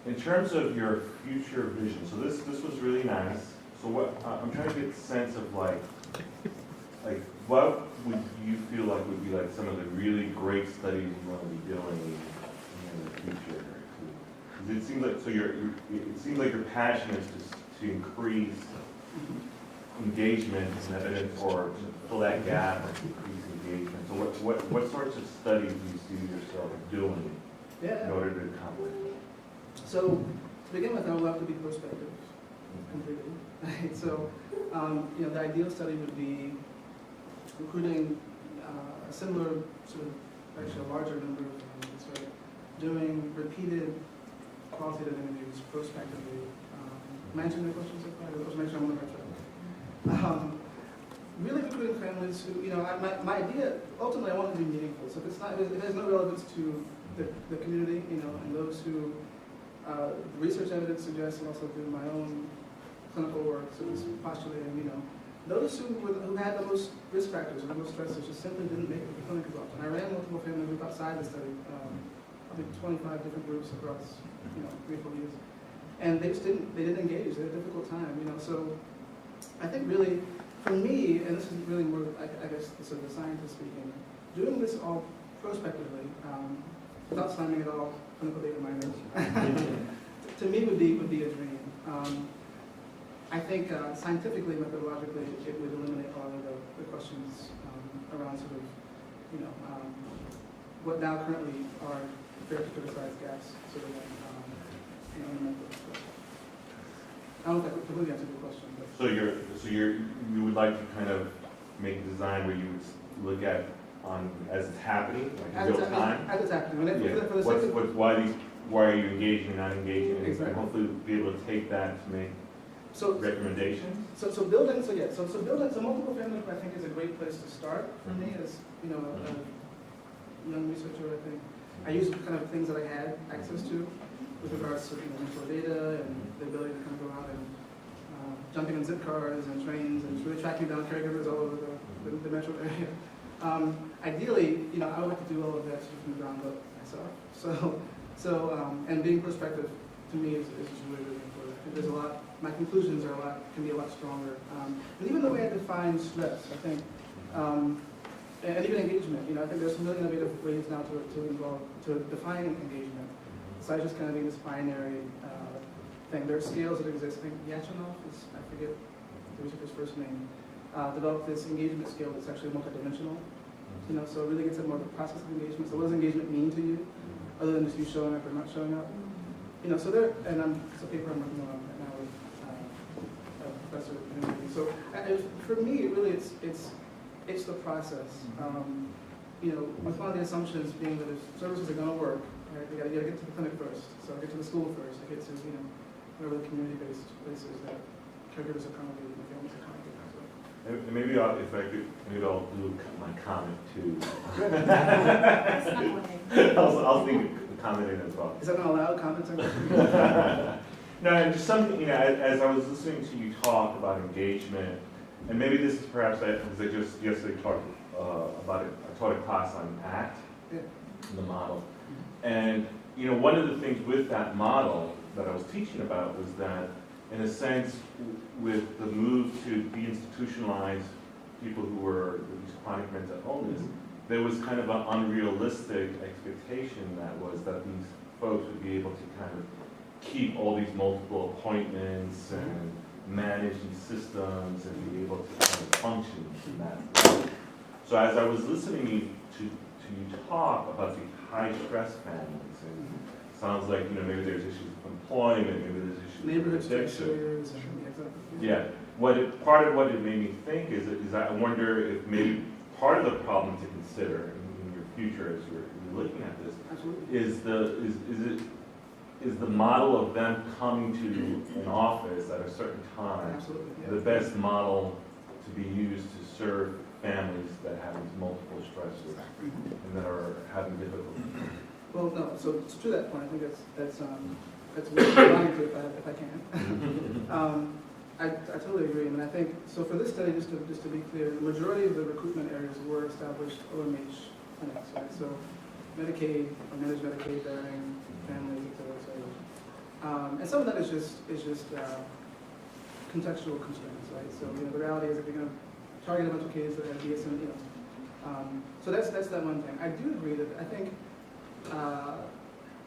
in terms of your future vision, so this was really nice. So what I'm trying to get a sense of like what would you feel like would be like some of the really great studies you want to be doing in the future? Because it seems like it seems like your passion is to increase engagement and evidence, or to fill that gap and increase engagement. So what sorts of studies do you see yourself doing in order to accomplish that? So to begin with, I would love to be prospective completely. Right? So the ideal study would be recruiting a similar sort of, actually a larger number of families, right? Doing repeated qualitative interviews prospectively. Am I answering the question so far? Let's make sure I'm on the right track. Really recruiting families who, my idea, ultimately I want it to be meaningful. So if it has no relevance to the community, and those who, research evidence suggests, and also through my own clinical work, so it's postulating, those who had the most risk factors and the most stressors just simply didn't make it to the clinic as often. I ran multiple family groups outside the study, I think 25 different groups across, 3 or 4 years. And they didn't engage, they had a difficult time, So I think really, for me, and this is really more, I guess, sort of the scientist speaking, doing this all prospectively, without slamming it all clinical data miners, to me would be a dream. I think scientifically, methodologically, it would eliminate a lot of the questions around sort of, what now currently are fair to criticize gaps, sort of like, in the method. I don't know if that completely answered your question, but. So you would like to kind of make a design where you would look at as it's happening, like in real time? As it's happening. Why are you engaging and not engaging? Exactly. And hopefully be able to take that to make recommendations. So multiple family group I think is a great place to start for me as, a young researcher. I think I used kind of things that I had access to with regards to mentor data and the ability to kind of go out and jumping in zip cars and trains and really tracking down caregivers all over the metro area. Ideally, I would like to do all of that from the ground up myself. So and being prospective to me is really, really important. There's a lot. My conclusions can be a lot stronger. And even the way I define stress, I think, and even engagement. I think there's some really innovative ways now to define engagement. So I just kind of being this binary thing. There are scales that exist. I think Yachinov I forget the researcher's first name, developed this engagement scale that's actually multidimensional. So it really gets at more of the process of engagement. So what does engagement mean to you, other than just you showing up or not showing up? so there, and it's a paper I'm working on right now with a professor at the university. So for me, really, it's the process. With one of the assumptions being that if services are going to work, right, you got to get to the clinic first. So I get to the school first. I get to whatever the community-based places that caregivers are congregating, the families are congregating. And maybe I'll do my comment too. That's not one thing. I was thinking commenting as well. Is that not allowed? Comments are No, and just something, as I was listening to you talk about engagement, and maybe this is perhaps because I just yesterday talked about it. I taught a class on ACT, the model, and one of the things with that model that I was teaching about was that, in a sense, with the move to deinstitutionalize people who were with these chronic mental illness, there was kind of an unrealistic expectation that these folks would be able to kind of keep all these multiple appointments and manage these systems and be able to kind of function in that way. So as I was listening to you talk about the high-stress families, and it sounds like maybe there's issues with employment, maybe there's issues neighborhood with addiction. structures. Yeah, part of what it made me think is I wonder if maybe part of the problem to consider in your future as you're looking at this Absolutely. is the model of them coming to an office at a certain time Absolutely. Yeah. the best model to be used to serve families that have these multiple stressors and that are having difficulty. Well, no. So to that point, I think that's what I'm wanting to if I can. I totally agree. I mean, I think so. For this study, just to be clear, the majority of the recruitment areas were established OMH clinics, right? So Medicaid or managed Medicaid bearing families, et cetera, et cetera. And some of that is just contextual constraints, right? So the reality is if you're going to target a bunch of kids that have DSM, so that's that one thing. I do agree that I think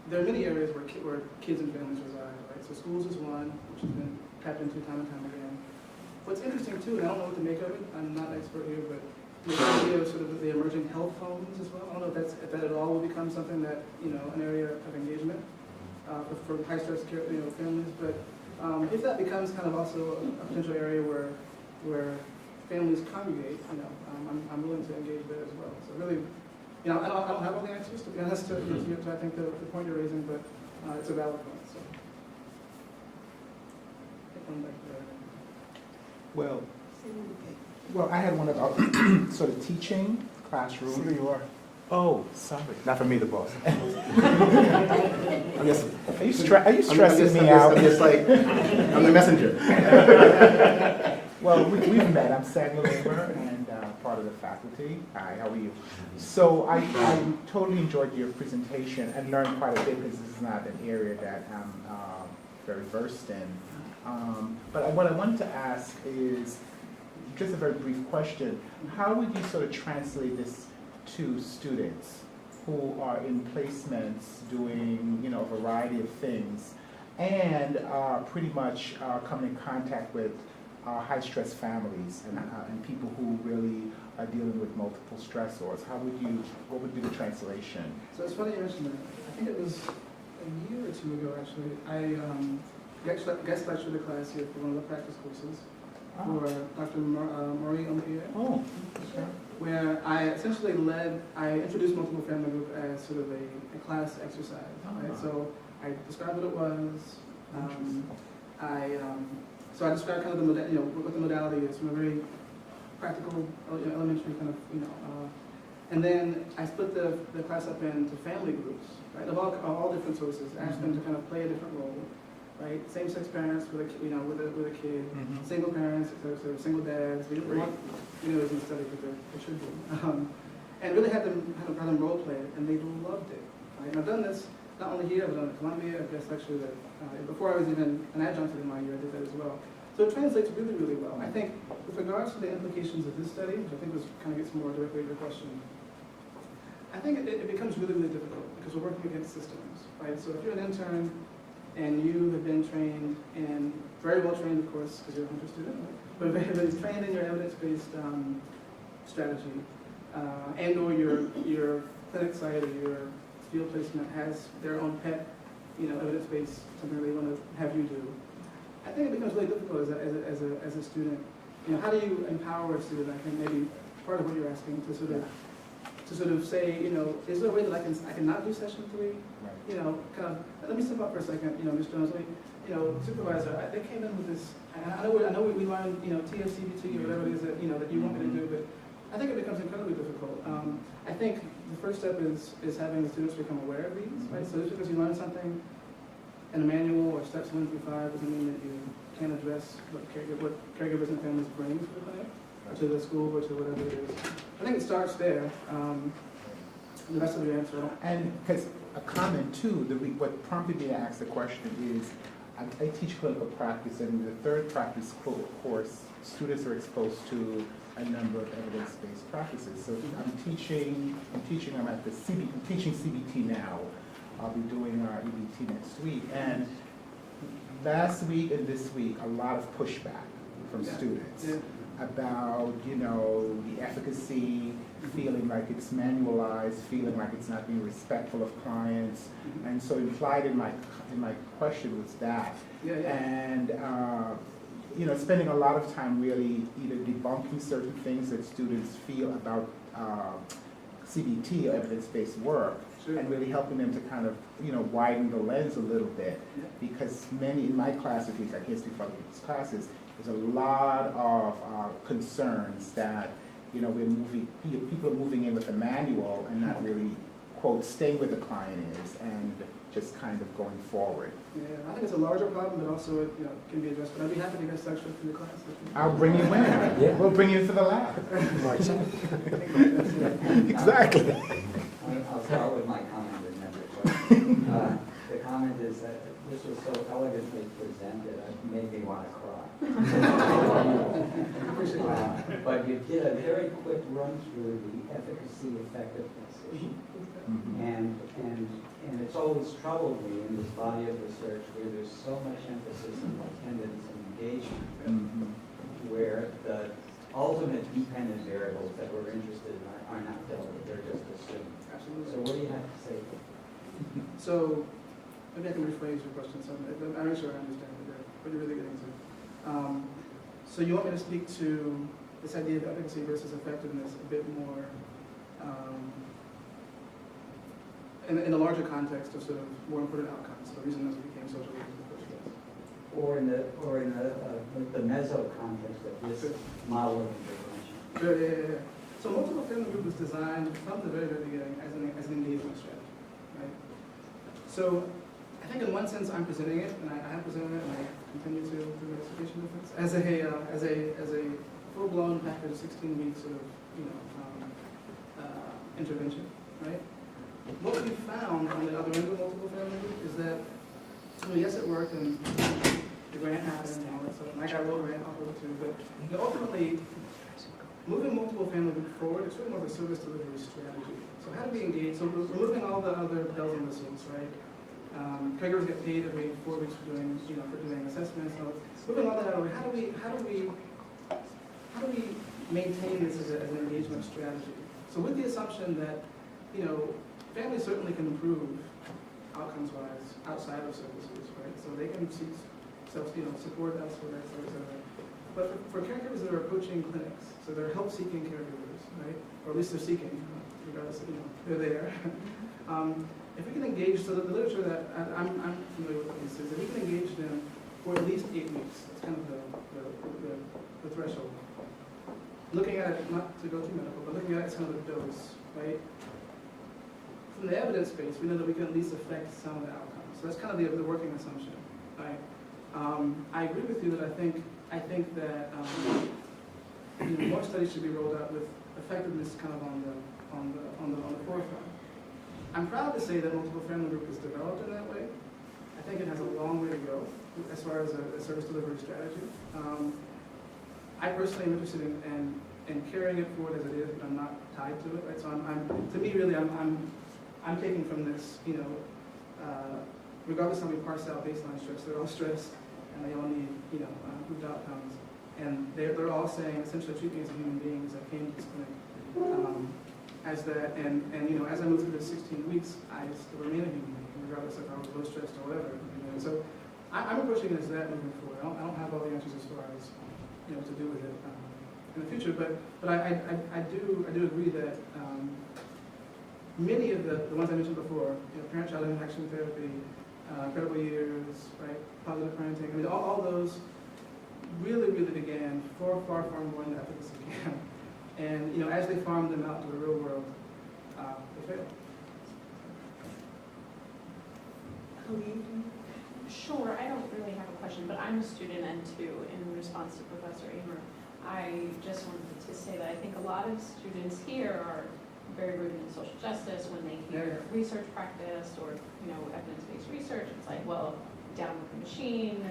there are many areas where kids and families reside, right? So schools is one, which has been tapped into time and time again. What's interesting too, and I don't know what to make of it, I'm not an expert here, but the idea of sort of the emerging health homes as well. I don't know if that at all will become something that, an area of engagement for high stress care, families, but if that becomes kind of also a potential area where families congregate, I'm willing to engage there as well. So really, I don't have all the answers, to be honest, to I think the point you're raising, but it's a valid point, so. Take one back there. Well, I had one about sort of teaching, classroom. Here you are. Oh, sorry. Not for me, the boss. I'm just, are you stressing me I'm out? just like, I'm the messenger. Well, we've met. I'm Samuel Lamer and part of the faculty. Hi, how are you? So I totally enjoyed your presentation and learned quite a bit because this is not an area that I'm very versed in. But what I wanted to ask is just a very brief question. How would you sort of translate this to students who are in placements doing, a variety of things and pretty much coming in contact with high-stress families and people who really are dealing with multiple stressors? What would be the translation? So it's funny you mentioned that. I think it was a year or two ago, actually. I guest lectured the class here for one of the practice courses for Dr. Marie Omiye, Oh, okay. where I essentially I introduced multiple family group as sort of a class exercise, right? So I described what it was. So I described kind of what the modality is from a very practical, elementary kind of, and then I split the class up into family groups, right, of all different sources, asked them to kind of play a different role, right, same-sex parents with a kid, single parents, etc., single dads, we didn't want, it in the study, but they should be, and really had them role play it, and they loved it, right, and I've done this not only here, but at Columbia, I've guest lectured at, before I was even an adjunct in my year, I did that as well. So it translates really, really well. I think with regards to the implications of this study, which I think kind of gets more directly to your question, I think it becomes really, really difficult because we're working against systems, right? So if you're an intern and you have been trained and very well trained, of course, because you're a Hunter student, right? But very trained in your evidence-based strategy, and or your clinic site or your field placement has their own pet evidence-based, something they want to have you do. I think it becomes really difficult as a student. How do you empower a student? I think maybe part of what you're asking to sort of say, is there a way that I can not do session 3? Right. Kind of, let me step up for a second, Ms. Jones, supervisor, they came in with this, I know we learned, TFCBT or whatever it is that you want me to do, but I think it becomes incredibly difficult. I think the first step is having the students become aware of these, right? So just because you learn something in a manual or steps 1 through 5 doesn't mean that you can't address what caregivers and families bring to the clinic, or to the school, or to whatever it is. I think it starts there. The rest of your answer. And because a comment too, what prompted me to ask the question is, I teach clinical practice, and in the third practice course, students are exposed to a number of evidence-based practices. So I'm teaching them at I'm teaching CBT now. I'll be doing our EBT next week. And last week and this week, a lot of pushback from students about, the efficacy, feeling like it's manualized, feeling like it's not being respectful of clients. And so implied in my question was that. And, spending a lot of time really either debunking certain things that students feel about CBT or evidence-based work, and really helping them to kind of, widen the lens a little bit. Because many, in my class at least, I can't speak for other people's classes, there's a lot of concerns that, people are moving in with a manual and not really, quote, staying where the client is and just kind of going forward. Yeah, I think it's a larger problem, but also it can be addressed. But I'd be happy to get section from the class. I'll bring you in. Yeah. We'll bring you to the lab. Exactly. I'll start with my comment and then the question. The comment is that this was so elegantly presented, it made me want to cry. But you did a very quick run through the efficacy effectiveness issue. And it's always troubled me in this body of research where there's so much emphasis on attendance and engagement, where the ultimate dependent variables that we're interested in are not dealt with, they're just assumed. Absolutely. So what do you have to say? So maybe I can rephrase your question. So I'm not sure I understand what you're really getting to. So you want me to speak to this idea of efficacy versus effectiveness a bit more in a larger context of sort of more important outcomes, the reason those became social workers in the first place. Or in the meso context of this model of intervention. Sure, yeah. So multiple family group was designed from the very, very beginning as an engagement strategy, right? So I think in one sense I'm presenting it, and I have presented it, and I continue to do the education difference as a full-blown package of 16 weeks sort of intervention, right? What we found on the other end of multiple family group is that, yes, it worked, and the grant happened and all that stuff, and I got a little grant off of it too, but ultimately, moving multiple family group forward, it's really more of a service delivery strategy. So how do we engage? So we're removing all the other bells and whistles, right? Caregivers get paid every 4 weeks for doing assessments. So moving all that out of the way, how do we maintain this as an engagement strategy? So with the assumption that, families certainly can improve outcomes-wise outside of services, right? So they can seek support elsewhere, et cetera. But for caregivers that are approaching clinics, so they're help-seeking caregivers, right? Or at least they're seeking, regardless of, they're there. If we can engage, so the literature that I'm familiar with this is that we can engage them for at least 8 weeks. That's kind of the threshold. Looking at it, not to go too medical, but looking at it as kind of a dose, right? From the evidence base, we know that we can at least affect some of the outcomes. So that's kind of the working assumption, right? I agree with you that I think that more studies should be rolled out with effectiveness kind of on the forefront. I'm proud to say that multiple family group is developed in that way. I think it has a long way to go as far as a service delivery strategy. I personally am interested in carrying it forward as it is, but I'm not tied to it. Right? So to me, really, I'm taking from this, regardless of how we parse out baseline stress, they're all stressed and they all need, improved outcomes. And they're all saying, essentially, treat me as a human being as I came to this clinic. As that, and as I move through the 16 weeks, I still remain a human being, regardless if I was low stressed or whatever. And so I'm approaching it as that moving forward. I don't have all the answers as far as, what to do with it in the future, but I do agree that many of the ones I mentioned before, parent-child interaction therapy, incredible years, right, positive parenting, I mean, all those really began far more in the efficacy camp. And, as they farmed them out to the real world, they failed. Sure, I don't really have a question, but I'm a student and too, in response to Professor Amer, I just wanted to say that I think a lot of students here are very rooted in social justice. When they hear research practice or, evidence-based research, it's like, well, down with the machine.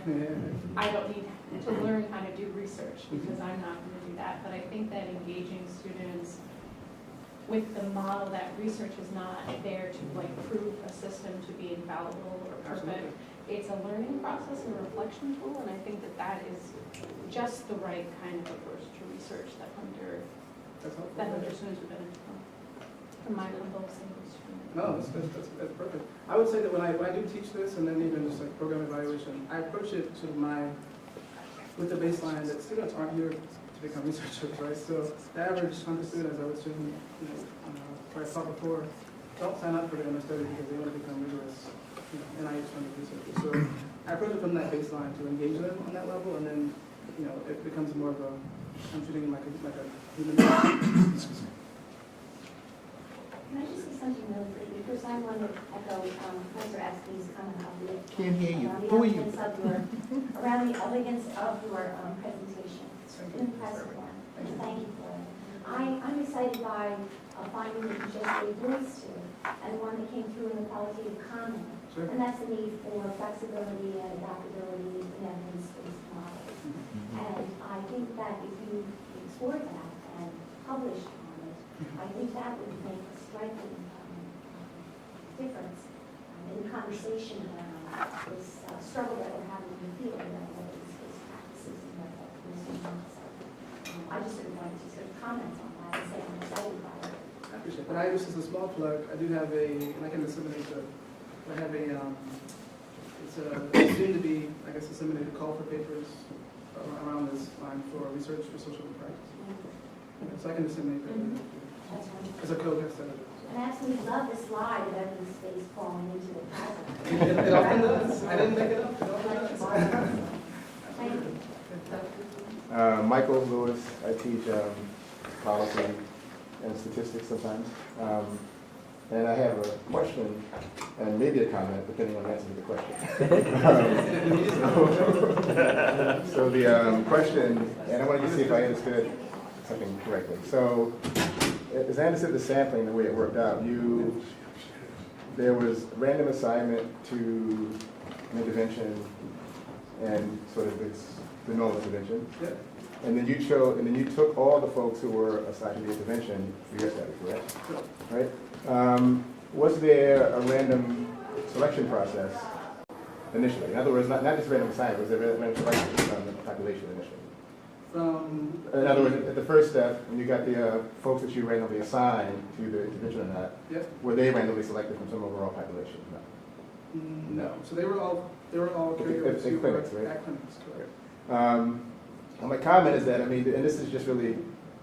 I don't need to learn how to do research because I'm not going to do that. But I think that engaging students with the model that research is not there to prove a system to be infallible or perfect. Absolutely. It's a learning process and a reflection tool, and I think that is just the right kind of approach to research that That's helpful. students would benefit from my humble single student. No, that's perfect. I would say that when I do teach this, and then even just program evaluation, I approach it sort of with the baseline that students aren't here to become researchers, right? So the average 100 students I would assume, where I taught before, don't sign up for the study because they want to become rigorous, NIH-funded researchers. So I approach it from that baseline to engage them on that level, and then, it becomes more of I'm treating them like a human being. Can I just say something really briefly? First, I want to echo Professor Askey's comment on the Can't hear you. around the Who are you? elegance of your presentation. It's an impressive one. Thank you for it. I'm excited by a finding that you just gave voice to, and one that came through in the qualitative comment. Sure. And that's the need for flexibility and adaptability in evidence-based models. And I think that if you explored that and published on it, I think that would make a striking difference in the conversation around this struggle that we're having in the field around evidence-based practices and what that research is. I just sort of wanted to sort of comment on that and say I'm excited by it. I appreciate it. But just as a small plug, I do have and I can disseminate I have it's soon to be, disseminated call for papers around this line for research for social practice. So I can disseminate that That's wonderful. as a co-host. And I absolutely love the slide of evidence-based falling into the It often does. I didn't make it up. It often does. Thank you. Michael Lewis, I teach policy and statistics sometimes. And I have a question and maybe a comment, depending on the answer to the question. So the question, and I wanted to see if I understood something correctly. So, as I understood the sampling, the way it worked out, there was random assignment to an intervention and sort of the normal intervention. Yeah. And then you took all the folks who were assigned to the intervention for your study, correct? Right? Was there a random selection process initially? In other words, not just random assignment, was there random selection from the population initially? In other words, at the first step, when you got the folks that you randomly assigned to the intervention or not, Yep. were they randomly selected from some overall population? No. No. So they were all caregivers In who were clinics, right? at clinics, correct. And my comment is that, and this is just really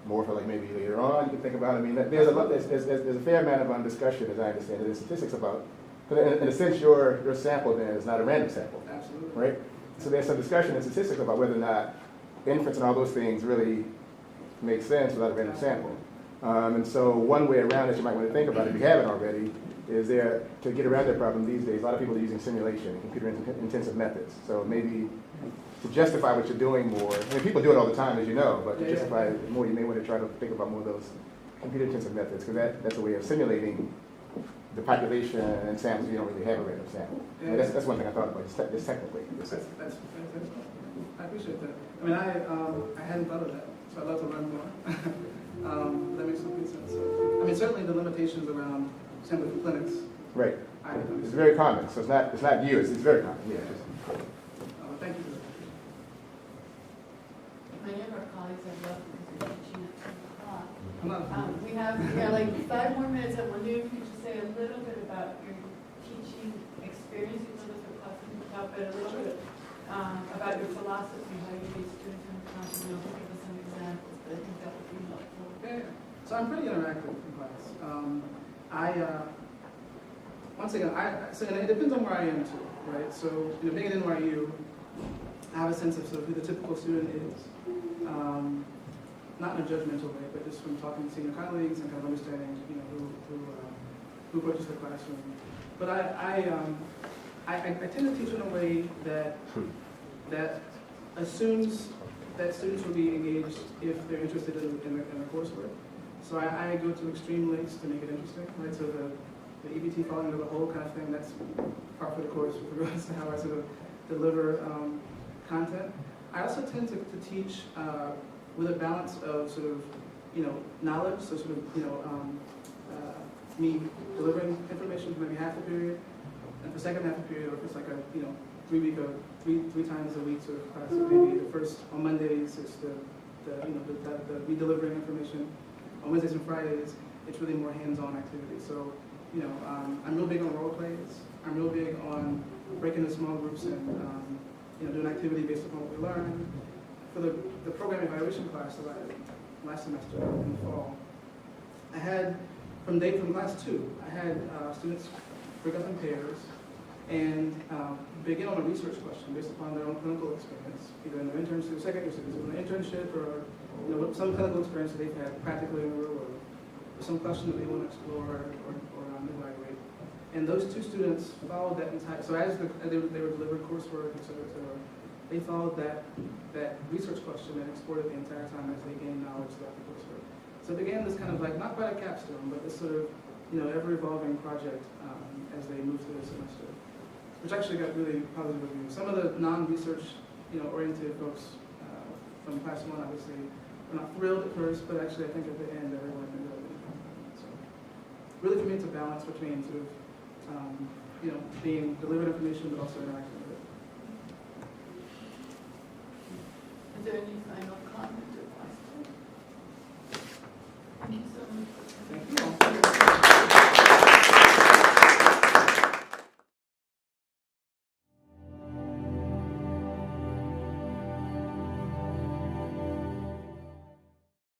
more for maybe later on, you can think about, there's a fair amount of discussion, as I understand it, in statistics about, in a sense, your sample then is not a random sample, Absolutely. right? So there's some discussion in statistics about whether or not inference and all those things really make sense without a random sample. And so one way around it you might want to think about, if you haven't already, is there, to get around that problem these days, a lot of people are using simulation, computer-intensive methods. So maybe to justify what you're doing more, people do it all the time, as you know, but to justify it more, you may want to try to think about more of those computer-intensive methods, because that's a way of simulating the population and samples. You don't really have a random sample. Yeah. That's one thing I thought about, just technically. That's I appreciate that. I hadn't thought of that, so I'd love to learn more. That makes complete sense. So, certainly the limitations around sampling from clinics. Right. I It's understand. very common, so it's not you, it's very common. Yeah, Thank you for that. Many of our colleagues have left because they're teaching at 10 o'clock. I'm not. We have like 5 more minutes. I wonder if you could just say a little bit about your teaching experience about, but a little bit about your philosophy, how you teach students in class, give us some examples, but I think that would be helpful. So I'm pretty interactive in class. Once again, so and it depends on where I am too, right? So, being at NYU, I have a sense of sort of who the typical student is. Not in a judgmental way, but just from talking to senior colleagues and kind of understanding, who approaches the classroom. But I tend to teach in a way that assumes that students will be engaged if they're interested in the coursework. So I go to extreme lengths to make it interesting, right? So the EBT falling into the whole kind of thing, that's part of the course with regards to how I sort of deliver content. I also tend to teach with a balance of sort of, knowledge, so sort of, me delivering information for maybe half the period, and the second half of the period, or if it's like a, 3 times a week sort of class, so maybe the first, on Mondays, it's the me delivering information. On Wednesdays and Fridays, it's really more hands-on activity. So, I'm real big on role plays. I'm real big on breaking into small groups and, doing activity based upon what we learn. For the program evaluation class that I had last semester in the fall, I had, from class 2, I had students break up in pairs and begin on a research question based upon their own clinical experience, either in their internship, second-year students, an internship or some clinical experience that they've had practically in the real world, or some question that they want to explore or evaluate. And those 2 students followed that entire, so as they were delivering coursework, et cetera, they followed that research question and explored it the entire time as they gained knowledge throughout the coursework. So it began this kind of like, not quite a capstone, but this sort of, ever-evolving project as they moved through the semester, which actually got really positive reviews. Some of the non-research, oriented folks from class 1, obviously, were not thrilled at first, but actually I think at the end everyone ended up being happy. So really for me it's a balance between sort of, being delivered information but also interacting with it. Is there any final comment or question? Thank you so much. Thank you all.